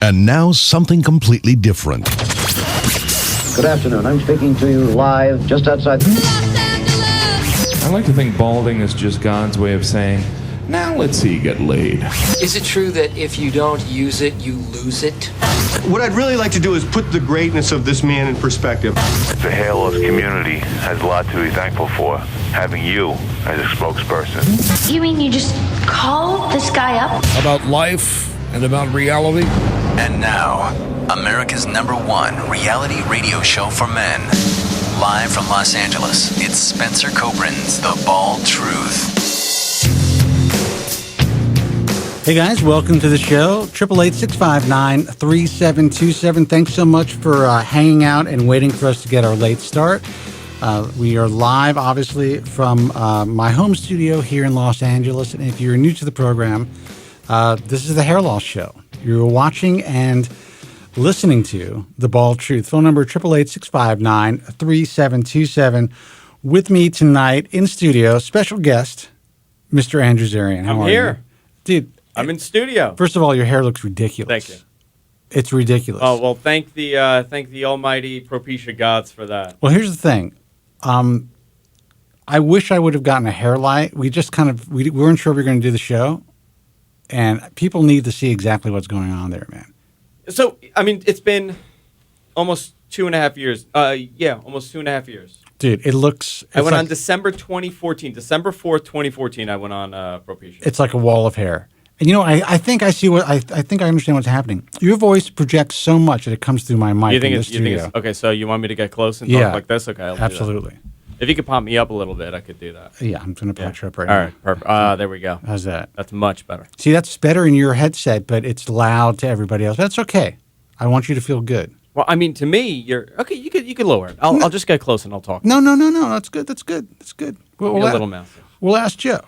And now something completely different. Good afternoon. I'm speaking to you live just outside I like to think balding is just God's way of saying, now let's see you get laid. Is it true that if you don't use it, you lose it? What I'd really like to do is put the greatness of this man in perspective. The hair loss community has a lot to be thankful for, having you as a spokesperson. You mean you just call this guy up? About life and about reality. And now, America's #1 reality radio show for men. Live from Los Angeles, it's Spencer Kobren's The Bald Truth. Hey guys, welcome to the show. 888-659-3727. Thanks so much for hanging out and waiting for us to get our late start. We are live, obviously, from my home studio here in Los Angeles. And if you're new to the program, this is the Hair Loss Show. You're watching and listening to The Bald Truth. Phone number 888-659-3727. With me tonight in studio, special guest, Mr. Andrew Zarian. How are here. You? Dude. I'm in studio. First of all, your hair looks ridiculous. Thank you. It's ridiculous. Oh, well, thank the almighty Propecia gods for that. Well, here's the thing. I wish I would have gotten a hair light. We just we weren't sure we were going to do the show. And people need to see exactly what's going on there, man. So, I mean, it's been almost 2.5 years. Almost 2.5 years. Dude, it looks... I went on December 2014. December 4th, 2014, I went on Propecia. It's like a wall of hair. And, you know, I think I see what... I think I understand what's happening. Your voice projects so much that it comes through my mic in the studio. Okay, so you want me to get close and talk like this? Okay, I'll absolutely. Do that. If you could pop me up a little bit, I could do that. Yeah, I'm going to patch you up right now. All right, perfect. There we go. How's that? That's much better. See, that's better in your headset, but it's loud to everybody else. That's okay. I want you to feel good. Well, I mean, to me, you're... Okay, you could lower it. I'll just get close and I'll talk. No. That's good. That's good. We'll a little mouthy. We'll ask Joe.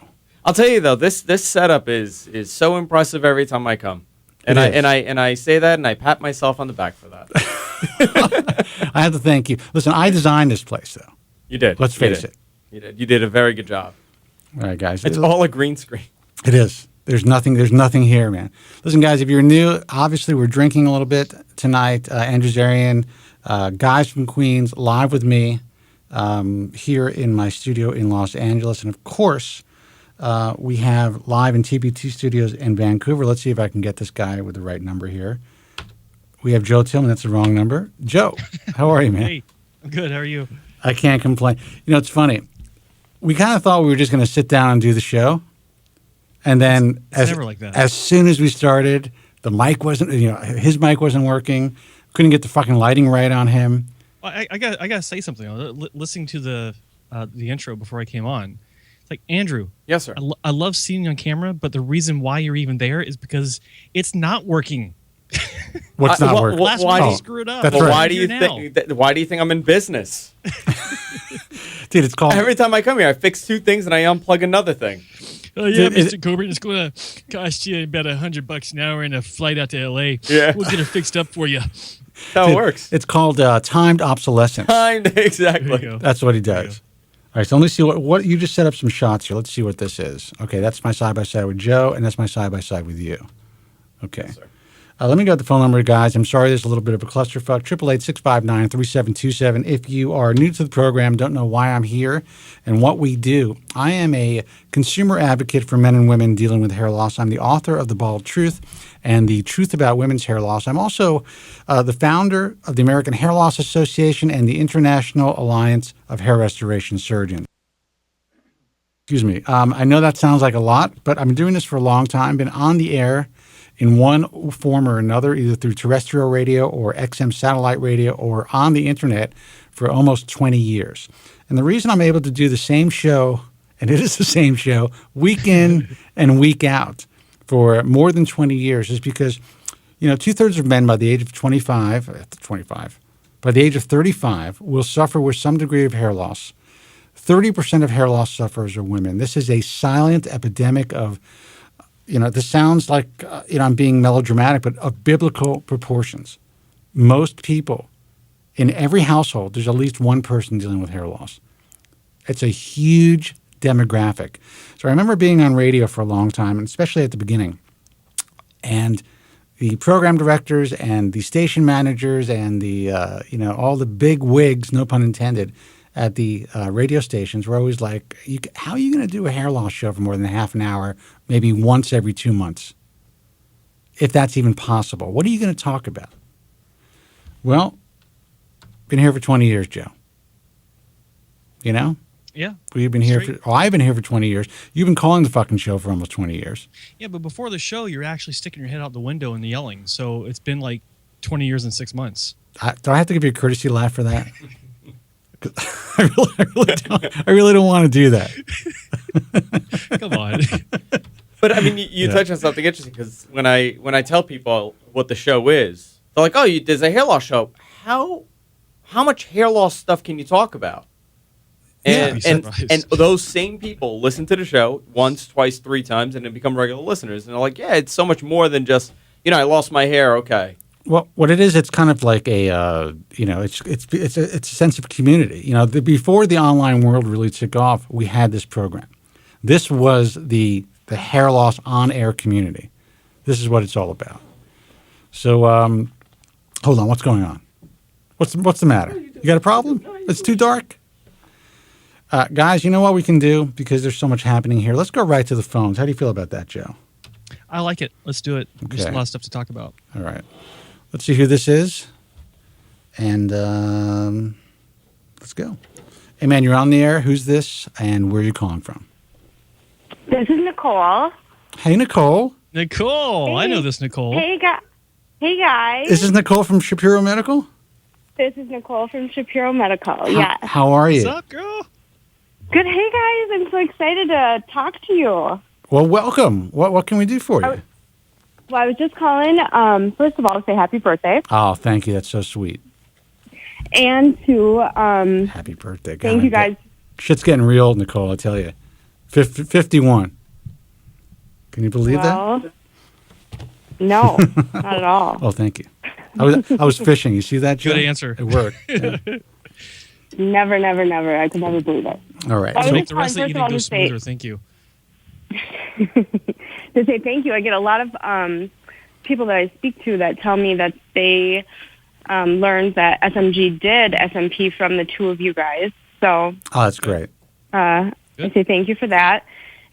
I'll tell you though, this setup is so impressive every time I come, and I say that and I pat myself on the back for that. I have to thank you. Listen, I designed this place though. You did. Let's face it. You did. You did a very good job. All right, guys. It's all a green screen. It is. There's nothing here, man. Listen, guys, if you're new, obviously we're drinking a little bit tonight. Andrew Zarian, guys from Queens, live with me here in my studio in Los Angeles. And, of course, we have live in TBT Studios in Vancouver. Let's see if I can get this guy with the right number here. We have Joe Tillman. That's the wrong number. Joe, how are you, man? Hey, I'm good. How are you? I can't complain. You know, it's funny. We kind of thought we were just going to sit down and do the show. And then never like that. As soon as we started, the mic wasn't, his mic wasn't working. Couldn't get the fucking lighting right on him. I got to say something. Listening to the intro before I came on, it's like, Andrew. Yes, sir. I love seeing you on camera, but the reason why you're even there is because it's not working. What's not working? Last week you screwed up. That's right. Why do you think I'm in business? Dude, it's called... Every time I come here, I fix two things and I unplug another thing. Oh, yeah, Mr. Kobren, it's going to cost you about $100 an hour and a flight out to L.A. Yeah. We'll get it fixed up for you. That's how it works. It's called timed obsolescence. Exactly. That's what he does. All right, so let me see what you just set up some shots here. Let's see what this is. Okay, that's my side-by-side with Joe, and that's my side-by-side with you. Okay. Yes, let me get the phone number, guys. I'm sorry there's a little bit of a clusterfuck. 888-659-3727. If you are new to the program, don't know why I'm here and what we do, I am a consumer advocate for men and women dealing with hair loss. I'm the author of The Bald Truth and The Truth About Women's Hair Loss. I'm also the founder of the American Hair Loss Association and the International Alliance of Hair Restoration Surgeons. Excuse me. I know that sounds like a lot, but I've been doing this for a long time, been on the air in one form or another, either through terrestrial radio or XM satellite radio or on the internet for almost 20 years. And the reason I'm able to do the same show, and it is the same show, week in and week out for more than 20 years is because, 2/3 of men by the age of 25, by the age of 35 will suffer with some degree of hair loss. 30% of hair loss sufferers are women. This is a silent epidemic of this sounds like, I'm being melodramatic, but of biblical proportions. Most people in every household, there's at least one person dealing with hair loss. It's a huge demographic. So I remember being on radio for a long time, and especially at the beginning. And, the program directors and the station managers and the all the big wigs, no pun intended, at the radio stations were always like, how are you going to do a hair loss show for more than half an hour, maybe once every 2 months, if that's even possible? What are you going to talk about? Well, been here for 20 years, Joe. You know? Yeah. We've been here I've been here for 20 years. You've been calling the fucking show for almost 20 years. Yeah, but before the show, you're actually sticking your head out the window and yelling. So it's been like 20 years and 6 months. Do I have to give you a courtesy laugh for that? I really don't want to do that. Come on. But I mean, you touch on something interesting, because when I tell people what the show is, they're like, "Oh, there's a hair loss show. How much hair loss stuff can you talk about?" And those same people listen to the show once, twice, 3 times, and then become regular listeners. And they're like, "Yeah, it's so much more than just, I lost my hair. Okay." Well, what it is, it's kind of like a, it's a sense of community. Before the online world really took off, we had this program. This was the hair loss on-air community. This is what it's all about. So, hold on, what's going on? What's the matter? You got a problem? It's too dark? Guys, you know what we can do? Because there's so much happening here. Let's go right to the phones. How do you feel about that, Joe? I like it. Let's do it. Okay. There's a lot of stuff to talk about. All right. Let's see who this is. And let's go. Hey, man, you're on the air. Who's this? And where are you calling from? This is Nicole. Hey, Nicole. Nicole. Hey. I know this Nicole. Hey, guys. This is Nicole from Shapiro Medical? This is Nicole from Shapiro Medical, yes. How are you? What's up, girl? Good. Hey, guys. I'm so excited to talk to you. Well, welcome. What can we do for you? Well, I was just calling, first of all, to say happy birthday. Oh, thank you. That's so sweet. And to... happy birthday. Thank you, guys. Shit's getting real, Nicole, I tell you. 51. Can you believe that? No, not at all. Oh, thank you. I was fishing. You see that, Joe? Good answer. It worked. Yeah. Never. I could never believe it. All right. To make the rest of the eating go smoother, thank you. To say thank you, I get a lot of people that I speak to that tell me that they learned that SMG did SMP from the two of you guys. So, that's great. I say thank you for that.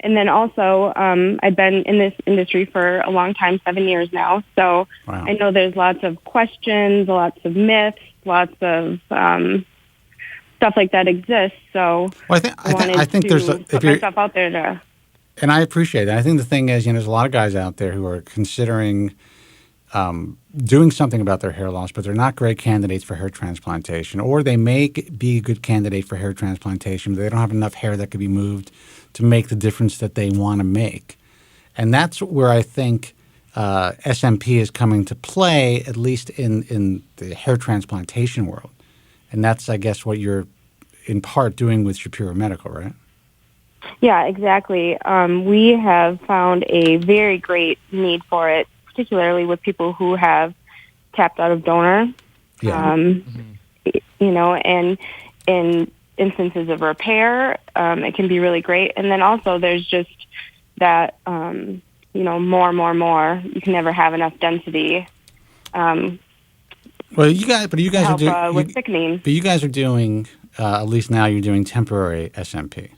And then also, I've been in this industry for a long time, 7 years now. So wow. I know there's lots of questions, lots of myths, lots of stuff like that exists. So well, I think there's put myself out there to. And I appreciate that. I think the thing is, there's a lot of guys out there who are considering doing something about their hair loss, but they're not great candidates for hair transplantation, or they may be a good candidate for hair transplantation, but they don't have enough hair that could be moved to make the difference that they want to make. And that's where I think SMP is coming to play, at least in the hair transplantation world. And that's, I guess, what you're in part doing with Shapiro Medical, right? Yeah, exactly. We have found a very great need for it, particularly with people who have tapped out of donor. Yeah. And in instances of repair, it can be really great. And then also there's just that, more. You can never have enough density. Well, you guys are doing with thickening. But you guys are doing, at least now, you're doing temporary SMP.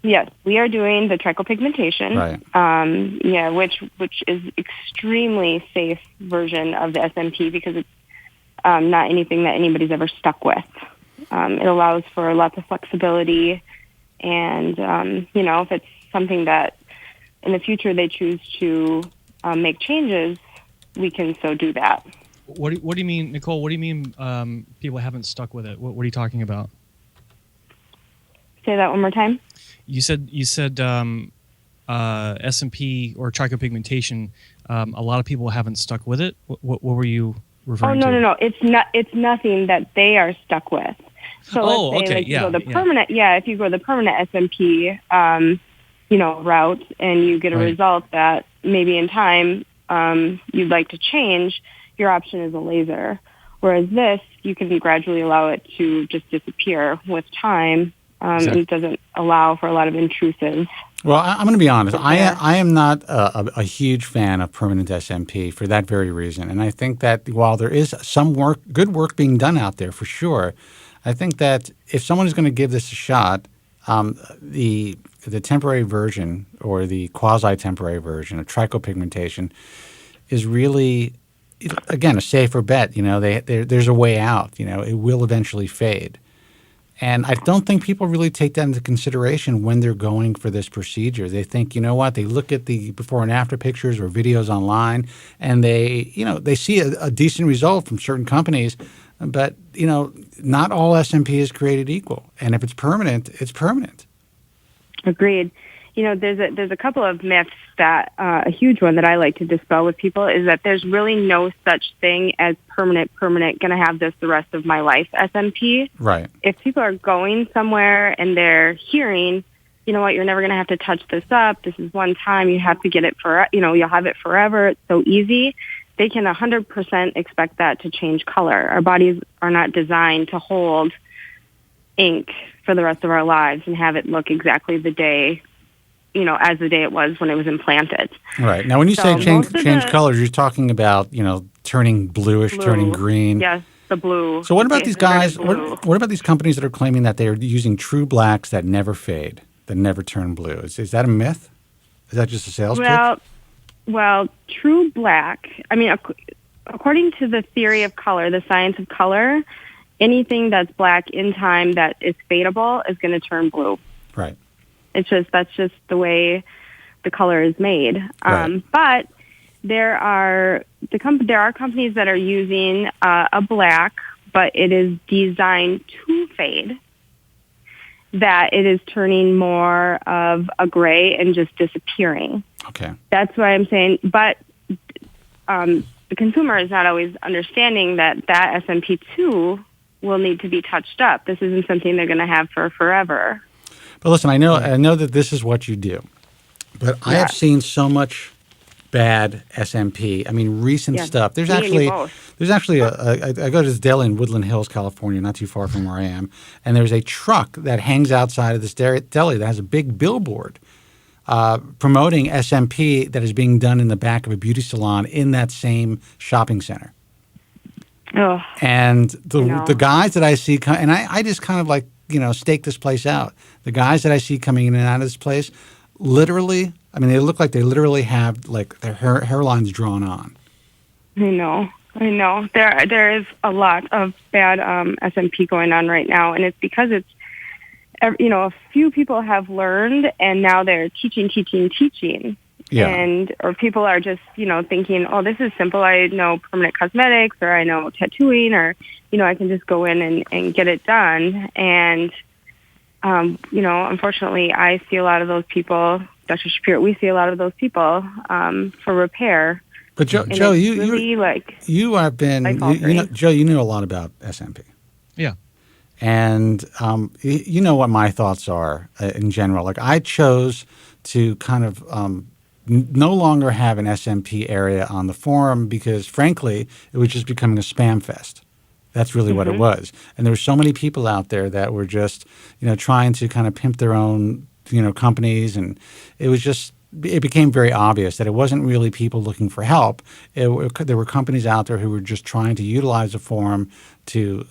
Yes, we are doing the Tricopigmentation. Right. Which is extremely safe version of the SMP because it's not anything that anybody's ever stuck with. It allows for lots of flexibility, and if it's something that in the future they choose to make changes, we can so do that. What do you mean, Nicole? What do you mean people haven't stuck with it? What are you talking about? Say that one more time. You said SMP or Tricopigmentation. A lot of people haven't stuck with it. What were you referring to? Oh no! It's nothing that they are stuck with. So let's say you go the permanent. Yeah, if you go the permanent SMP, route, and you get a result that maybe in time you'd like to change, your option is a laser. Whereas this, you can gradually allow it to just disappear with time. And it doesn't allow for a lot of intrusive. Well, I'm going to be honest. I am not a huge fan of permanent SMP for that very reason. And I think that while there is some good work being done out there for sure, I think that if someone is going to give this a shot, the temporary version or the quasi-temporary version of tricopigmentation is really, again, a safer bet. There's a way out. It will eventually fade. And I don't think people really take that into consideration when they're going for this procedure. They think, you know what? They look at the before and after pictures or videos online, and they see a decent result from certain companies. But, not all SMP is created equal. And if it's permanent, it's permanent. Agreed. There's a couple of myths that a huge one that I like to dispel with people is that there's really no such thing as permanent, going to have this the rest of my life SMP. Right. If people are going somewhere and they're hearing, you know what, you're never going to have to touch this up. This is one time. You have to get it you'll have it forever. It's so easy. They can 100% expect that to change color. Our bodies are not designed to hold ink for the rest of our lives and have it look exactly the day, as the day it was when it was implanted. Right. Now, when you say change colors, you're talking about, turning bluish, turning green. Yes, the blue. So what about these guys, what about these companies that are claiming that they're using true blacks that never fade, that never turn blue? Is that a myth? Is that just a sales pitch? Well, true black, according to the theory of color, the science of color, anything that's black in time that is fadable is going to turn blue. Right. That's just the way the color is made. Right. But there are companies that are using a black, but it is designed to fade, that it is turning more of a gray and just disappearing. Okay. That's why I'm saying, but the consumer is not always understanding that SMP2 will need to be touched up. This isn't something they're going to have for forever. But listen, I know that this is what you do, but I have seen so much bad SMP. Recent stuff. There's actually I go to this deli in Woodland Hills, California, not too far from where I am, and there's a truck that hangs outside of this deli that has a big billboard promoting SMP that is being done in the back of a beauty salon in that same shopping center. Oh, and the guys that I see, and I just kind of like, stake this place out. The guys that I see coming in and out of this place, literally, they look like they literally have like their hairlines drawn on. I know. There is a lot of bad SMP going on right now, and it's because it's, a few people have learned, and now they're teaching. Yeah. Or people are just, thinking, oh, this is simple. I know permanent cosmetics, or I know tattooing, or, I can just go in and get it done. And, unfortunately, I see a lot of those people, Dr. Shapiro, we see a lot of those people for repair. But Joe, you have been, Joe, you knew a lot about SMP. Yeah. And you know what my thoughts are in general. Like, I chose to kind of no longer have an SMP area on the forum because, frankly, it was just becoming a spam fest. That's really what it was. And there were so many people out there that were just, trying to kind of pimp their own, companies. And it became very obvious that it wasn't really people looking for help. There were companies out there who were just trying to utilize the forum to,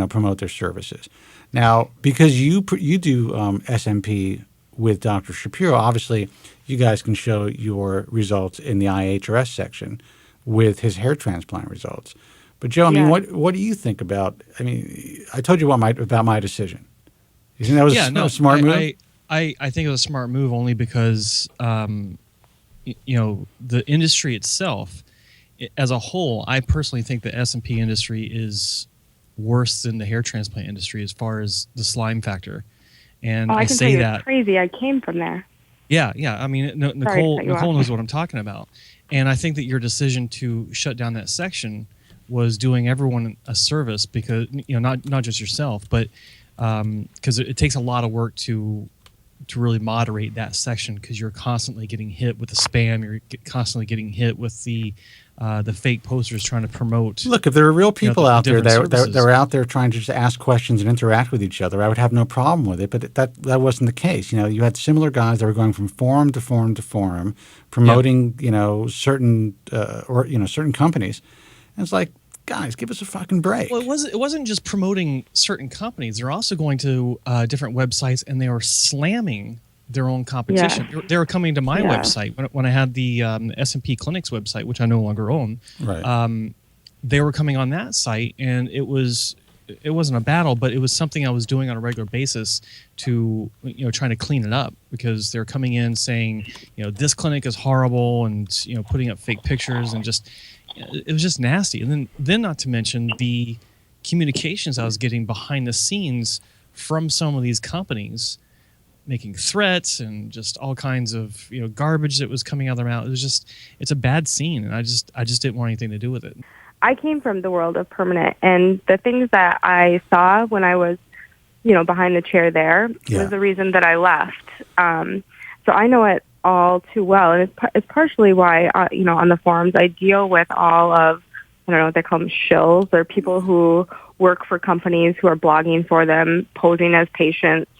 promote their services. Now, because you do SMP with Dr. Shapiro, obviously you guys can show your results in the IHRS section with his hair transplant results. But Joe, what do you think about? I told you about my decision. You think that was a smart move? I think it was a smart move only because the industry itself, as a whole, I personally think the SMP industry is worse than the hair transplant industry as far as the slime factor. And I can say tell that it's crazy. I came from there. Yeah. Nicole knows what I'm talking about, and I think that your decision to shut down that section was doing everyone a service because not just yourself, but because it takes a lot of work to really moderate that section because you're constantly getting hit with the spam, you're constantly getting hit with the the fake posters trying to promote. Look, if there are real people out there that are out there trying to just ask questions and interact with each other, I would have no problem with it. But that wasn't the case. You had similar guys that were going from forum to forum to forum, promoting certain certain companies, and it's like, guys, give us a fucking break. Well, it wasn't just promoting certain companies. They're also going to different websites and they were slamming their own competition. Yeah. They were coming to my website when I had the S&P Clinics website, which I no longer own. Right. They were coming on that site, and it wasn't a battle, but it was something I was doing on a regular basis to trying to clean it up, because they're coming in saying this clinic is horrible and putting up fake pictures, and just it was just nasty. And then not to mention the communications I was getting behind the scenes from some of these companies, making threats and just all kinds of garbage that was coming out of their mouth. It's a bad scene, and I just didn't want anything to do with it. I came from the world of permanent, and the things that I saw when I was, behind the chair there was the reason that I left. So I know it all too well, and it's partially why, on the forums I deal with all of, I don't know what they call them, shills, or people who work for companies who are blogging for them, posing as patients.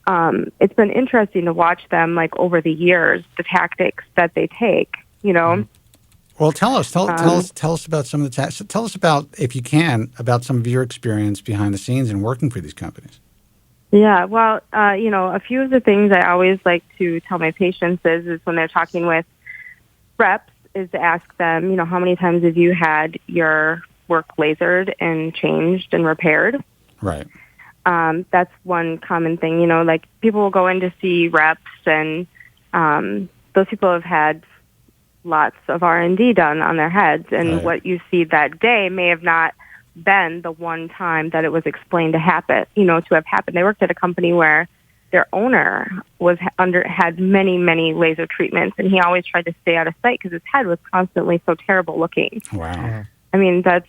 It's been interesting to watch them, like, over the years, the tactics that they take, Well, tell us about some of the tell us about, if you can, about some of your experience behind the scenes and working for these companies. Yeah, well, a few of the things I always like to tell my patients is when they're talking with reps is to ask them, how many times have you had your work lasered and changed and repaired? Right. That's one common thing, like people will go in to see reps, and those people have had lots of R&D done on their heads, and what you see that day may have not been the one time that it was explained to happen, to have happened. They worked at a company where their owner had many, many laser treatments, and he always tried to stay out of sight because his head was constantly so terrible looking. Wow. I mean, that's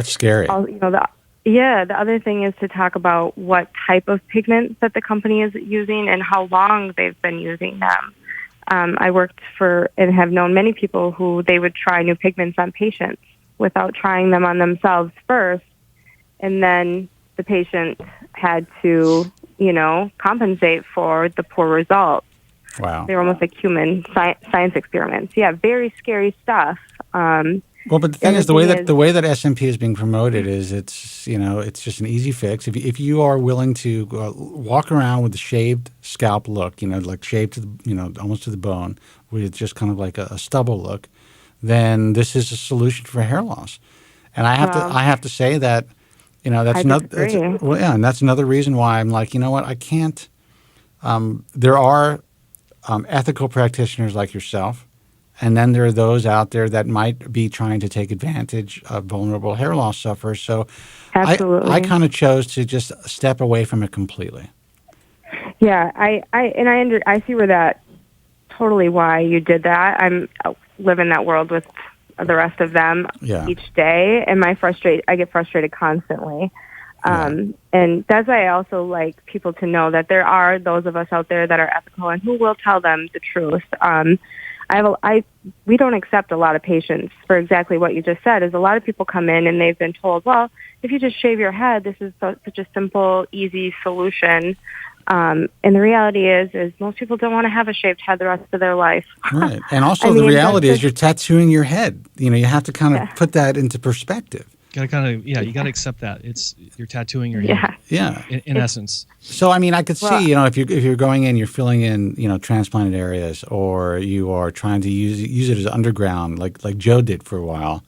scary. The other thing is to talk about what type of pigments that the company is using and how long they've been using them. I worked for and have known many people who they would try new pigments on patients without trying them on themselves first, and then the patient had to, compensate for the poor results. Wow. They were almost like human science experiments. Yeah, very scary stuff. Well, but the thing is, the way that SMP is being promoted is it's just an easy fix. If you are willing to walk around with a shaved scalp look, like shaved to the, almost to the bone, with just kind of like a stubble look, then this is a solution for hair loss. And I have to say that, that's and that's another reason why I'm like, I can't. There are ethical practitioners like yourself. And then there are those out there that might be trying to take advantage of vulnerable hair loss sufferers. So I kind of chose to just step away from it completely. Yeah, I see where that totally why you did that. I live in that world with the rest of them each day, and I get frustrated constantly. And that's why I also like people to know that there are those of us out there that are ethical and who will tell them the truth. We don't accept a lot of patients for exactly what you just said. Is a lot of people come in and they've been told, well, if you just shave your head, this is such a simple, easy solution. And the reality is most people don't want to have a shaved head the rest of their life. Right. And also the reality is you're tattooing your head. You have to kind of put that into perspective. You got to accept that you're tattooing your head. Yeah. In essence. So I mean, I could see, if you're going in, you're filling in, transplanted areas, or you are trying to use it as underground, like Joe did for a while,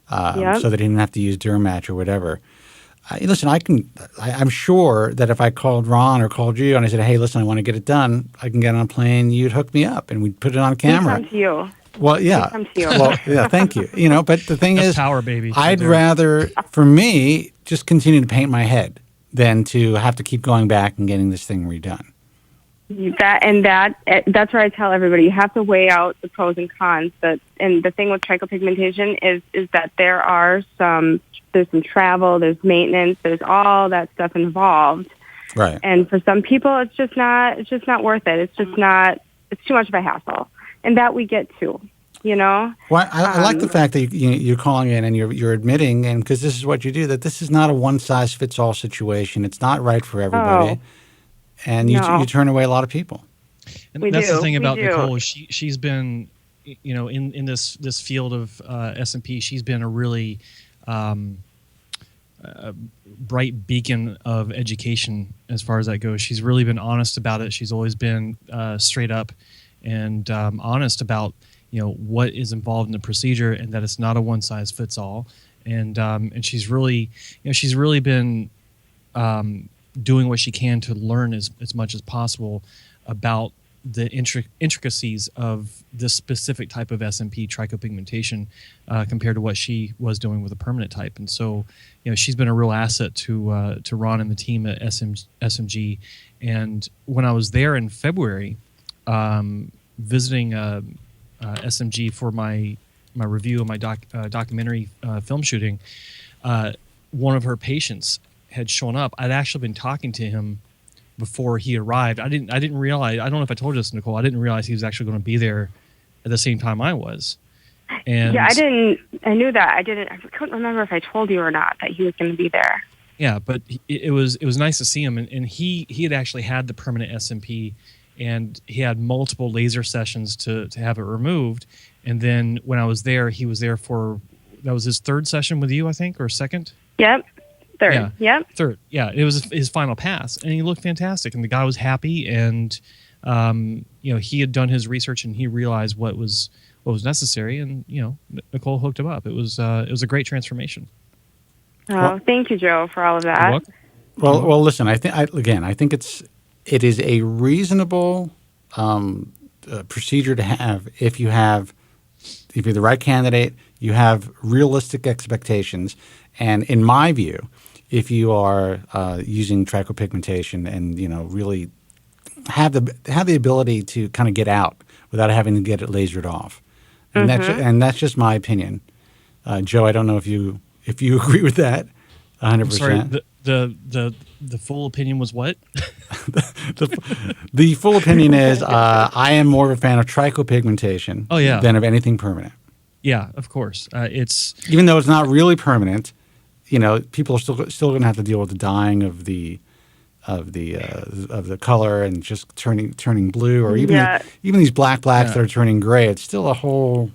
so that he didn't have to use Durmatch or whatever. Listen, I'm sure that if I called Ron or called you and I said, hey, listen, I want to get it done, I can get on a plane, you'd hook me up and we'd put it on camera. Come to you. Well, yeah. Well, yeah, thank you. But the thing is, power, baby. I'd rather, for me, just continue to paint my head than to have to keep going back and getting this thing redone. That's where I tell everybody you have to weigh out the pros and cons. And the thing with tricopigmentation is that there's some travel, there's maintenance, there's all that stuff involved. Right. And for some people, it's just not worth it. It's too much of a hassle. And that we get too. you know? Well, I like the fact that you're calling in and you're admitting, and because this is what you do, that this is not a one-size-fits-all situation. It's not right for everybody. And you turn away a lot of people. And that's the thing about Nicole. She's been, in this field of S&P, she's been a really bright beacon of education as far as that goes. She's really been honest about it. She's always been straight up and honest about what is involved in the procedure, and that it's not a one size fits all. And she's really been doing what she can to learn as much as possible about the intricacies of this specific type of SMP trichopigmentation compared to what she was doing with a permanent type. And so, she's been a real asset to Ron and the team at SMG. And when I was there in February, visiting SMG for my review of my documentary film shooting, one of her patients had shown up. I'd actually been talking to him before he arrived. I didn't realize, I don't know if I told you this, Nicole, I didn't realize he was actually going to be there at the same time I was. And yeah, I knew that. I couldn't remember if I told you or not that he was going to be there. Yeah, but it was nice to see him, and he had actually had the permanent SMP, and he had multiple laser sessions to have it removed. And then when I was there, he was there that was his third session with you, I think, or second? Yep. Third. Yeah. Yep. Third. Yeah. It was his final pass, and he looked fantastic, and the guy was happy, and he had done his research, and he realized what was necessary, and Nicole hooked him up. It was a great transformation. Oh, thank you, Joe, for all of that. Well, listen. I think it is a reasonable procedure to have if you're the right candidate, you have realistic expectations, and in my view, if you are using trichopigmentation and really have the ability to kind of get out without having to get it lasered off, and that's just my opinion. Joe, I don't know if you agree with that 100%. Sorry, the full opinion was what? the full opinion is I am more of a fan of trichopigmentation than of anything permanent. Yeah, of course. It's even though it's not really permanent, people are still going to have to deal with the dyeing of the color and just turning blue, or even these blacks that are turning gray. It's still a whole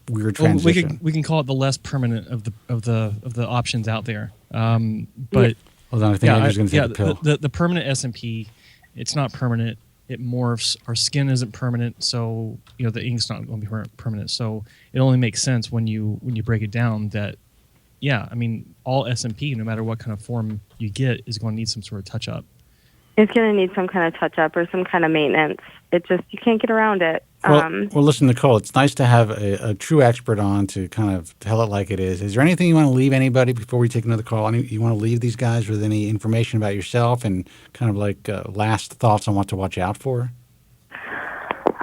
weird transition. We can call it the less permanent of the options out there. But hold on, I think Andrew's going to take a pill. The permanent SMP, it's not permanent. It morphs. Our skin isn't permanent, so the ink's not going to be permanent. So it only makes sense when you break it down that, all SMP, no matter what kind of form you get, is going to need some sort of touch up. It's going to need some kind of touch up or some kind of maintenance. You can't get around it. Well, listen, Nicole, it's nice to have a true expert on to kind of tell it like it is. Is there anything you want to leave anybody before we take another call? You want to leave these guys with any information about yourself and kind of like last thoughts on what to watch out for?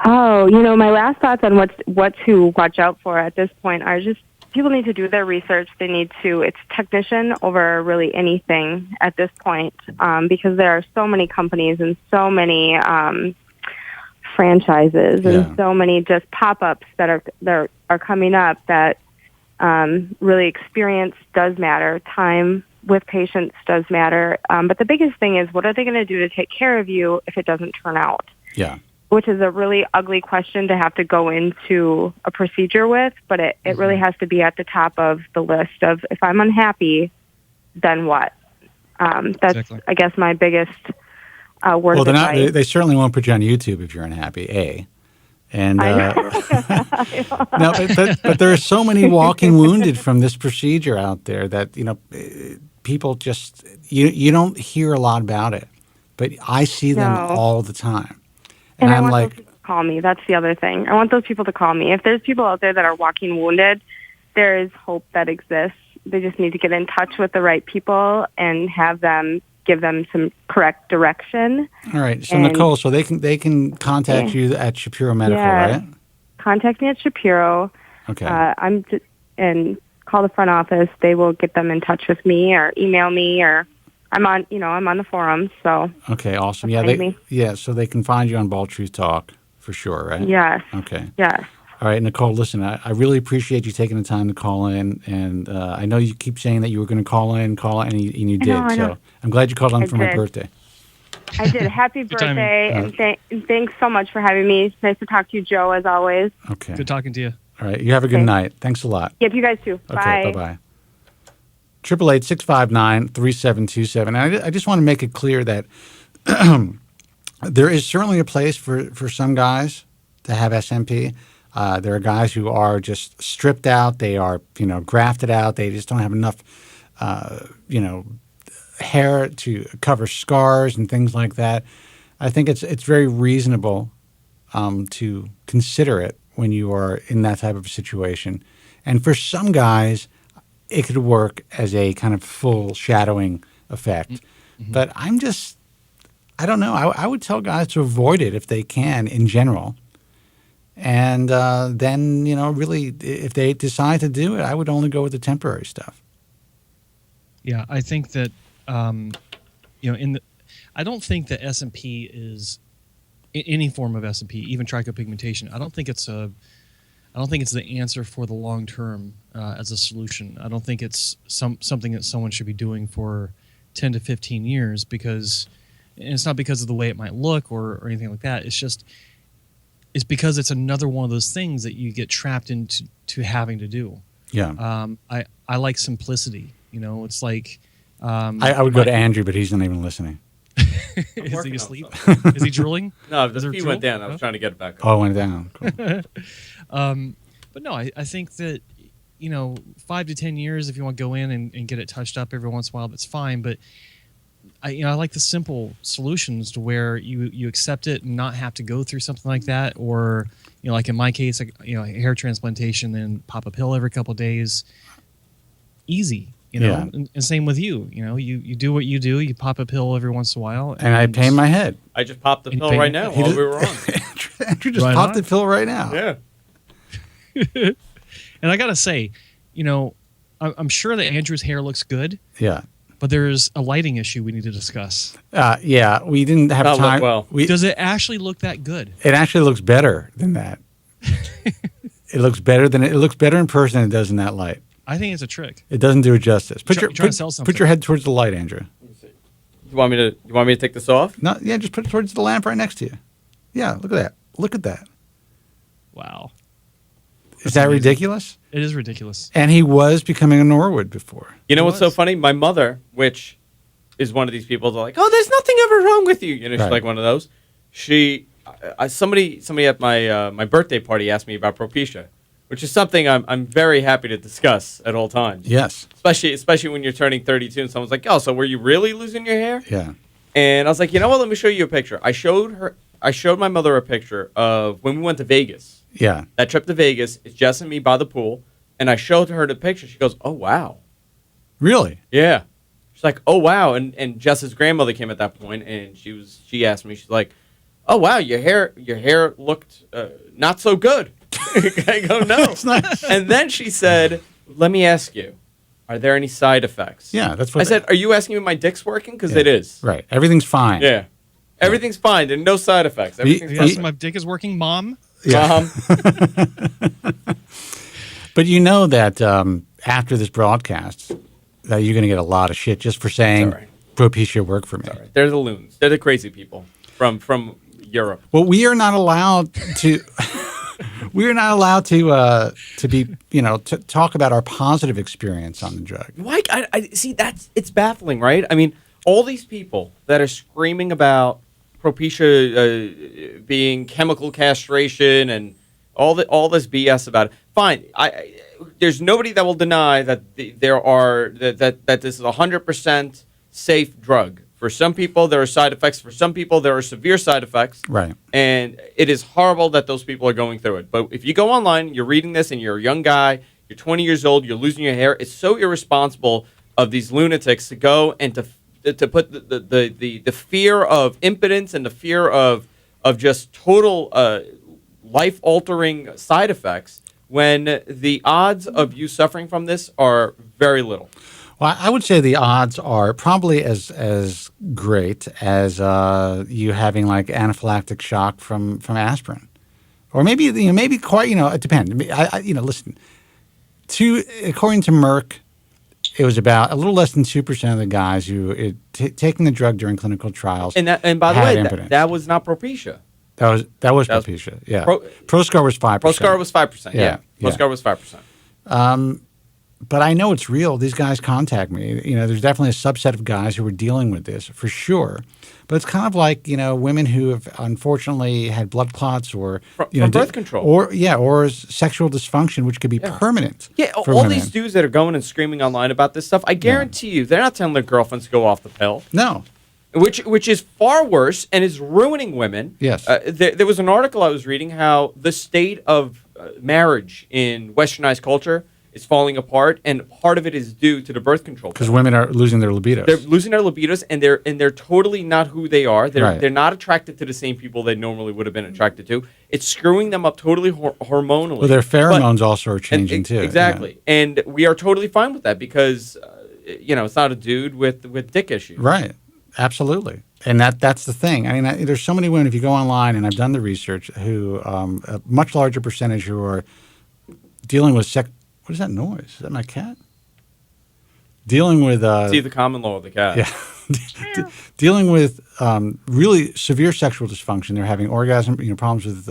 Oh, my last thoughts on what to watch out for at this point are just people need to do their research. They need to, it's technician over really anything at this point, because there are so many companies and so many franchises and so many just pop-ups that are coming up that really experience does matter. Time with patients does matter. But the biggest thing is, what are they going to do to take care of you if it doesn't turn out? Yeah. Which is a really ugly question to have to go into a procedure with, but it really has to be at the top of the list of, if I'm unhappy, then what? That's, exactly. I guess, my biggest word of advice. They certainly won't put you on YouTube if you're unhappy, A. And no, but there are so many walking wounded from this procedure out there that, people just, you don't hear a lot about it, but I see them all the time. And I'm like, those people to call me. That's the other thing. I want those people to call me. If there's people out there that are walking wounded, there is hope that exists. They just need to get in touch with the right people and have them give them some correct direction. All right. So Nicole, so they can contact you at Shapiro Medical, right? Contact me at Shapiro. Okay. And call the front office. They will get them in touch with me or email me, or I'm on the forums. So okay, awesome. So they can find you on Bald Truth Talk for sure, right? Yes. Okay. Yes. All right, Nicole, listen, I really appreciate you taking the time to call in. And I know you keep saying that you were going to call in, and you did. I know. So I'm glad you called on for my did. birthday. I did. Happy birthday, and thanks so much for having me. It's nice to talk to you, Joe, as always. Okay. Good talking to you. All right. You have a good night. Thanks a lot. Yep, you guys too. Okay, Bye. bye-bye. 888-659-3727. I just want to make it clear that there is certainly a place for some guys to have SMP. There are guys who are just stripped out. They are, grafted out. They just don't have enough, hair to cover scars and things like that. I think it's very reasonable to consider it when you are in that type of situation. And for some guys, it could work as a kind of full shadowing effect. Mm-hmm. But I don't know. I would tell guys to avoid it if they can in general. And then, really, if they decide to do it, I would only go with the temporary stuff. Yeah, I think that, I don't think that SMP is any form of SMP, even tricopigmentation. I don't think it's the answer for the long term as a solution. I don't think it's something that someone should be doing for 10 to 15 years and it's not because of the way it might look or anything like that. It's because it's another one of those things that you get trapped into having to do. Yeah. I like simplicity. It's like I would go to Andrew, but he's not even listening. Is he asleep? Is he drooling? No, the pee went down. I was trying to get it back up. Oh, it went down. Cool. But no, I think that 5 to 10 years, if you want to go in and get it touched up every once in a while, that's fine. But I like the simple solutions to where you accept it and not have to go through something like that, or like in my case, hair transplantation, then pop a pill every couple of days. Easy, Yeah. And same with you. You do what you do. You pop a pill every once in a while, and I pain my head. I just popped the pill right now while we were on. Andrew just popped the pill right now. Yeah. And I gotta say, I'm sure that Andrew's hair looks good. Yeah. But there's a lighting issue we need to discuss. Yeah, we didn't have time. Does it actually look that good? It actually looks better than that. It looks better in person than it does in that light. I think it's a trick. It doesn't do it justice. Put your head towards the light, Andrew. You want me to take this off? No, yeah, just put it towards the lamp right next to you. Yeah, look at that. Look at that. Wow. Is that ridiculous? It is ridiculous. And he was becoming a Norwood before. You know what's so funny? My mother, which is one of these people, they're like, "Oh, there's nothing ever wrong with you." She's like one of those. Somebody at my birthday party asked me about Propecia, which is something I'm very happy to discuss at all times. Yes. Especially when you're turning 32 and someone's like, "Oh, so were you really losing your hair?" Yeah. And I was like, "You know what? Let me show you a picture." I showed my mother a picture of when we went to Vegas. Yeah. That trip to Vegas, it's Jess and me by the pool, and I showed her the picture. She goes, "Oh, wow." Really? Yeah. She's like, "Oh, wow." And Jess's grandmother came at that point, and she asked me, she's like, "Oh, wow, your hair looked not so good." I go, "No." That's nice. And then she said, "Let me ask you, are there any side effects?" Yeah, that's what I said. "Are you asking me if my dick's working? Because it is." Right. Everything's fine. Yeah. Everything's fine. And no side effects. Everything's Yes, my dick is working, Mom. Yeah. But you know that after this broadcast, that you're going to get a lot of shit just for saying Propecia worked for me. They're the loons. They're the crazy people from Europe. Well, we are not allowed to. We are not allowed to be, to talk about our positive experience on the drug. Why? I see. It's baffling, right? I mean, all these people that are screaming about Propecia being chemical castration and all this BS about it. Fine. There's nobody that will deny that that this is a 100% safe drug. For some people, there are side effects. For some people, there are severe side effects. Right. And it is horrible that those people are going through it. But if you go online, you're reading this, and you're a young guy, you're 20 years old, you're losing your hair, it's so irresponsible of these lunatics to go and to put the fear of impotence and the fear of just total life-altering side effects when the odds of you suffering from this are very little. Well, I would say the odds are probably as great as you having like anaphylactic shock from aspirin or maybe maybe quite. It depends. Listen. According to Merck, it was about a little less than 2% of the guys who taking the drug during clinical trials. And by the way, that was not Propecia. That was Propecia. Yeah. Proscar was 5%. Proscar was 5%. Yeah. Proscar was 5%. But I know it's real. These guys contact me. There's definitely a subset of guys who are dealing with this for sure. But it's kind of like women who have unfortunately had blood clots or from birth control, or sexual dysfunction, which could be permanent. Yeah, all these dudes that are going and screaming online about this stuff, I guarantee you, they're not telling their girlfriends to go off the pill. No. Which is far worse and is ruining women. Yes. There was an article I was reading how the state of marriage in westernized culture is falling apart, and part of it is due to the birth control. Because women are losing their libidos. They're losing their libidos, and they're totally not who they are. They're not attracted to the same people they normally would have been attracted to. It's screwing them up totally hormonally. Well, their pheromones also are changing too. Exactly, and we are totally fine with that because it's not a dude with dick issues. Right. Absolutely. And that's the thing. I mean, there's so many women, if you go online, and I've done the research, who a much larger percentage who are dealing with what is that noise? Is that my cat? Dealing with see the common law of the cat. Yeah. Dealing with really severe sexual dysfunction. They're having orgasm, problems with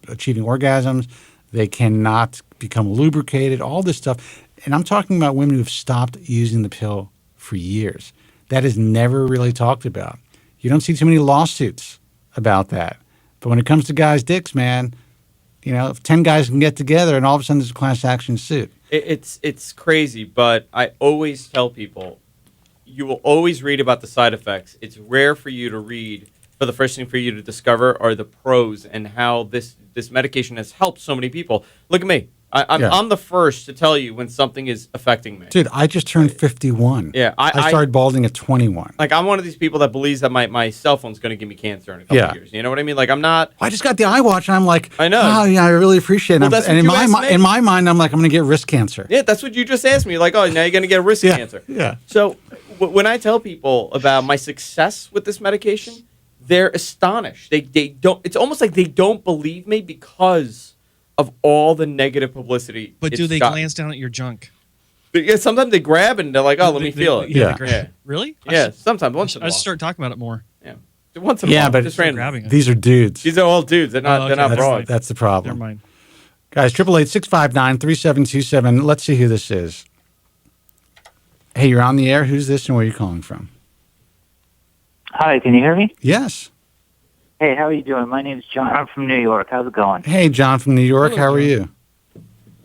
achieving orgasms. They cannot become lubricated, all this stuff. And I'm talking about women who have stopped using the pill for years. That is never really talked about. You don't see too many lawsuits about that. But when it comes to guys' dicks, man, if 10 guys can get together and all of a sudden there's a class action suit. It's crazy, but I always tell people, you will always read about the side effects. It's rare for you to read, but the first thing for you to discover are the pros and how this medication has helped so many people. Look at me. I'm the first to tell you when something is affecting me. Dude, I just turned 51. Yeah, I started balding at 21. Like, I'm one of these people that believes that my cell phone's going to give me cancer in a couple of years. You know what I mean? Like, I'm not... I just got the iWatch, and I'm like, I know. Oh, yeah, I really appreciate it. Well, and in my mind, I'm like, I'm going to get wrist cancer. Yeah, that's what you just asked me. Like, oh, now you're going to get wrist cancer. Yeah. So when I tell people about my success with this medication, they're astonished. They don't... It's almost like they don't believe me because of all the negative publicity. But do they glance down at your junk? Yeah, sometimes they grab it and they're like, "Oh, let me feel it." Yeah. Really? Yeah, sometimes. Once in a while. I should start talking about it more. Yeah, once in a while. But just randomly. These are dudes. These are all dudes. They're not. They're not broads. That's the problem. Never mind. Guys, 888-659-3727. Let's see who this is. Hey, you're on the air. Who's this, and where are you calling from? Hi, can you hear me? Yes. Hey, how are you doing? My name's John. I'm from New York. How's it going? Hey, John from New York. How are you?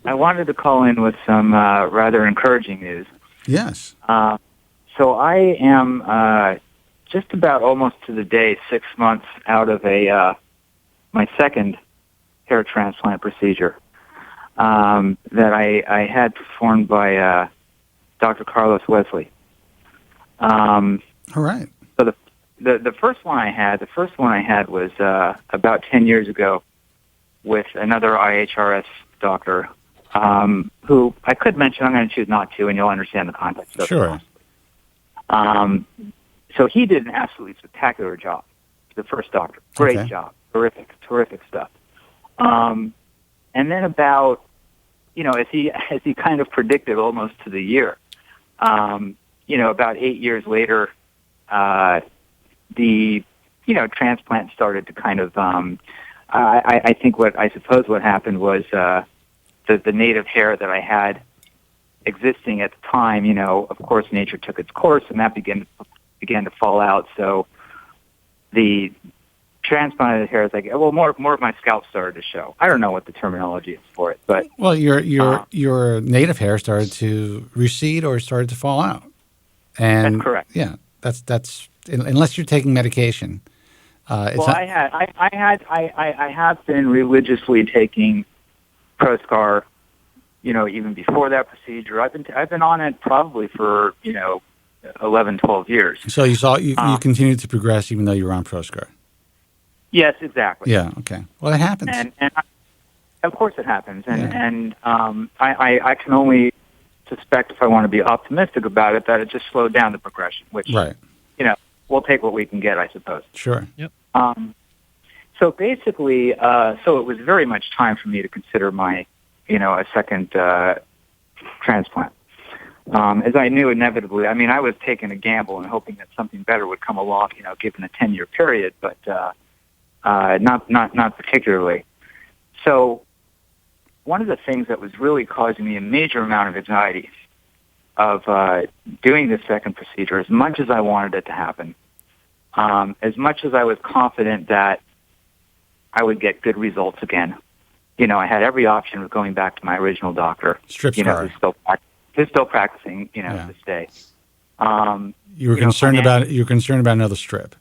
I wanted to call in with some rather encouraging news. Yes. So I am just about almost to the day 6 months out of my second hair transplant procedure that I had performed by Dr. Carlos Wesley. All right. So the first one I had was about 10 years ago with another IHRS doctor who I could mention. I'm going to choose not to, and you'll understand the context of it. Sure. So he did an absolutely spectacular job. The first doctor, great job, terrific stuff. And then about, as he kind of predicted, almost to the year, about 8 years later, the transplant started to kind of. I suppose what happened was the native hair that I had existing at the time. Of course, nature took its course, and that began to fall out. So the transplanted hair is like, well, more of my scalp started to show. I don't know what the terminology is for it, but your native hair started to recede or started to fall out. And that's correct. Yeah, that's unless you're taking medication. I have been religiously taking Proscar, even before that procedure. I've been on it probably for 11, 12 years. So you continued to progress even though you were on Proscar. Yes, exactly. Yeah. Okay. Well, it happens. And of course it happens. And I can only suspect, if I want to be optimistic about it, that it just slowed down the progression. Which, right. We'll take what we can get, I suppose. Sure. Yep. So basically, so it was very much time for me to consider my, a second transplant. As I knew inevitably, I mean, I was taking a gamble and hoping that something better would come along, given a 10-year period, but not particularly. So one of the things that was really causing me a major amount of anxiety of doing this second procedure, as much as I wanted it to happen, as much as I was confident that I would get good results again, I had every option of going back to my original doctor. Strip scar. Who's still practicing, to this day. You were concerned about another strip.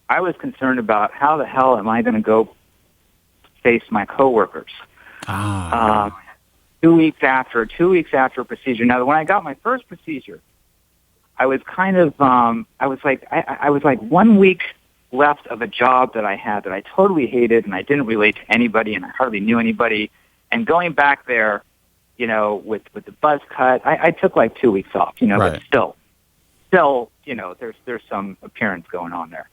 I was concerned about how the hell am I going to go face my coworkers. 2 weeks after a procedure. Now, when I got my first procedure, I was kind of, I was like 1 week left of a job that I had that I totally hated, and I didn't relate to anybody, and I hardly knew anybody. And going back there, with the buzz cut, I took like 2 weeks off, right. But still, there's some appearance going on there.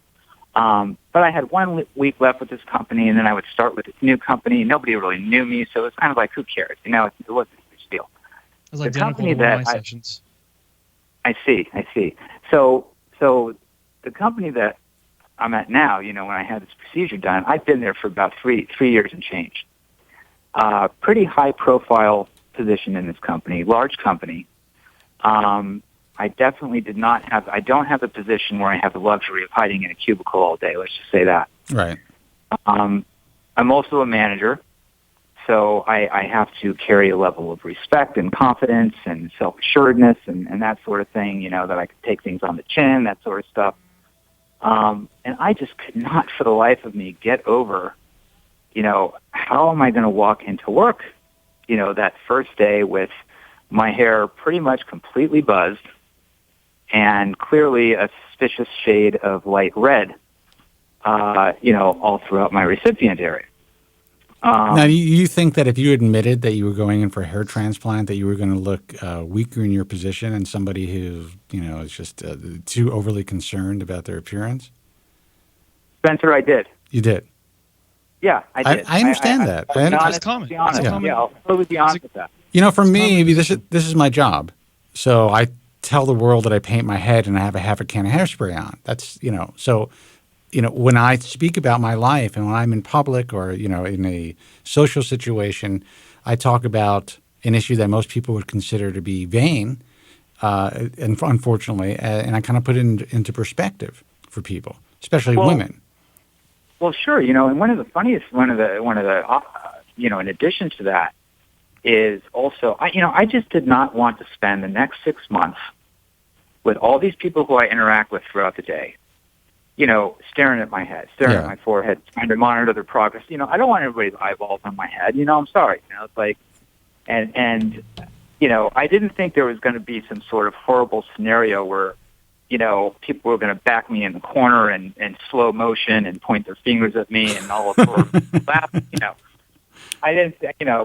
But I had 1 week left with this company, and then I would start with this new company. Nobody really knew me, so it was kind of like, who cares? It wasn't a huge deal. It was like the company that sessions. I see. So the company that I'm at now, when I had this procedure done, I've been there for about 3 years and change. Pretty high profile position in this company, large company. I definitely I don't have a position where I have the luxury of hiding in a cubicle all day. Let's just say that. Right. I'm also a manager, so I have to carry a level of respect and confidence and self-assuredness and that sort of thing, that I could take things on the chin, that sort of stuff. And I just could not for the life of me get over, how am I going to walk into work, that first day with my hair pretty much completely buzzed and clearly a suspicious shade of light red, all throughout my recipient area. Now, you think that if you admitted that you were going in for a hair transplant, that you were going to look weaker in your position and somebody who, is just too overly concerned about their appearance? Spencer, I did. You did? Yeah, I did. I understand that. That's common. Yeah, I'll totally be honest with that. For me, this is my job. So I tell the world that I paint my head and I have a half a can of hairspray on. That's, so, when I speak about my life and when I'm in public or, in a social situation, I talk about an issue that most people would consider to be vain, and unfortunately, and I kind of put it into perspective for people, especially women. Well, sure. And one of the in addition to that is also, I just did not want to spend the next 6 months with all these people who I interact with throughout the day, staring at my head, staring at my forehead, trying to monitor their progress. I don't want everybody's eyeballs on my head. I'm sorry. It's like, and I didn't think there was going to be some sort of horrible scenario where, people were going to back me in the corner and slow motion and point their fingers at me and all of laugh. I didn't,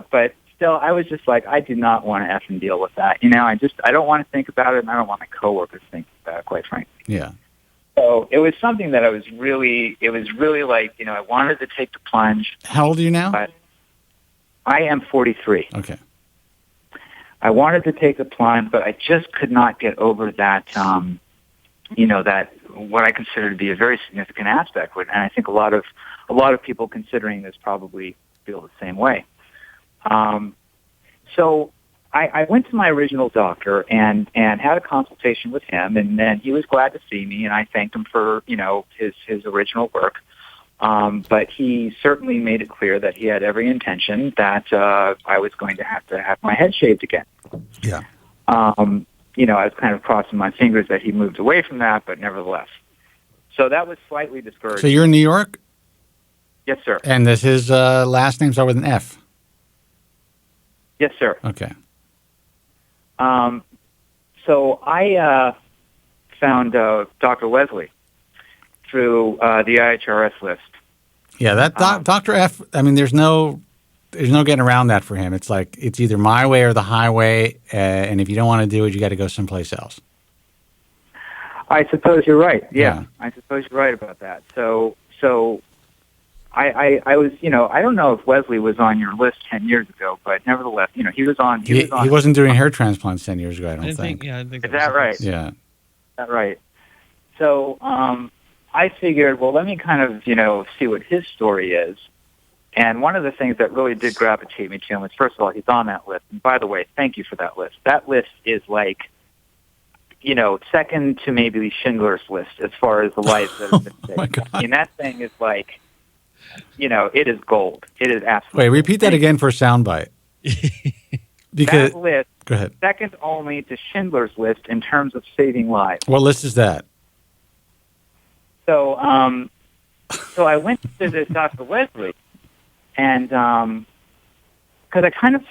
but still, I was just like, I do not want to effing deal with that. I don't want to think about it, and I don't want my coworkers thinking about it, quite frankly. Yeah. So it was something that it was really like, I wanted to take the plunge. How old are you now? But I am 43. Okay. I wanted to take the plunge, but I just could not get over that, that what I consider to be a very significant aspect. And I think a lot of people considering this probably feel the same way. So I went to my original doctor and had a consultation with him, and then he was glad to see me, and I thanked him for, his original work. But he certainly made it clear that he had every intention that I was going to have my head shaved again. Yeah. I was kind of crossing my fingers that he moved away from that, but nevertheless. So that was slightly discouraging. So you're in New York? Yes, sir. And his last name starts with an F? Yes, sir. Okay. So I found Dr. Wesley through the IHRS list. Yeah, that Dr. F, I mean, there's no getting around that for him. It's like it's either my way or the highway, and if you don't want to do it, you got to go someplace else. I suppose you're right. Yeah, I suppose you're right about that. So I was, I don't know if Wesley was on your list 10 years ago, but nevertheless, he was on. He wasn't doing hair transplants 10 years ago, I don't think. Yeah, I think Is that right? Yeah. Is that right? So I figured, well, let me kind of, see what his story is. And one of the things that really did gravitate me to him was, first of all, he's on that list. And by the way, thank you for that list. That list is like, second to maybe Schindler's List as far as the lives that have been saved. I mean, that thing is like, it is gold. It is absolutely. Wait, repeat that again for a soundbite. Because that list, go ahead. Second only to Schindler's List in terms of saving lives. What list is that? So, so I went to visit Dr. Wesley, and because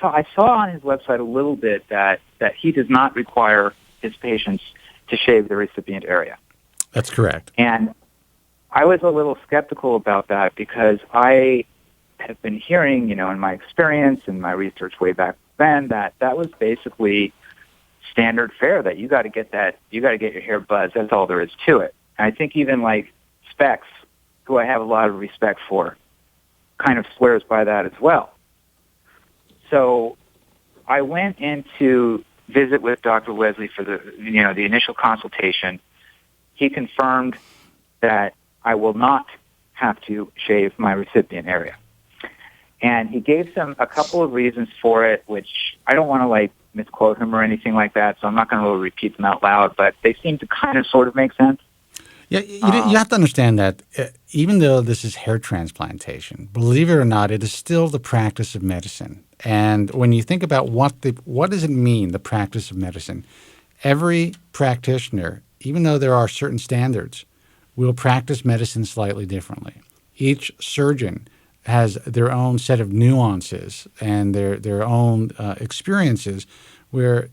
I saw on his website a little bit that he does not require his patients to shave the recipient area. That's correct. And I was a little skeptical about that because I have been hearing, in my experience and my research way back then, that was basically standard fare, that you got to get your hair buzzed. That's all there is to it. And I think even like Specs, who I have a lot of respect for, kind of swears by that as well. So I went in to visit with Dr. Wesley for the initial consultation. He confirmed that I will not have to shave my recipient area. And he gave a couple of reasons for it, which I don't want to misquote him or anything like that, so I'm not going to repeat them out loud, but they seem to kind of sort of make sense. Yeah, you have to understand that even though this is hair transplantation, believe it or not, it is still the practice of medicine. And when you think about what does it mean, the practice of medicine, every practitioner, even though there are certain standards, will practice medicine slightly differently. Each surgeon has their own set of nuances and their own experiences where,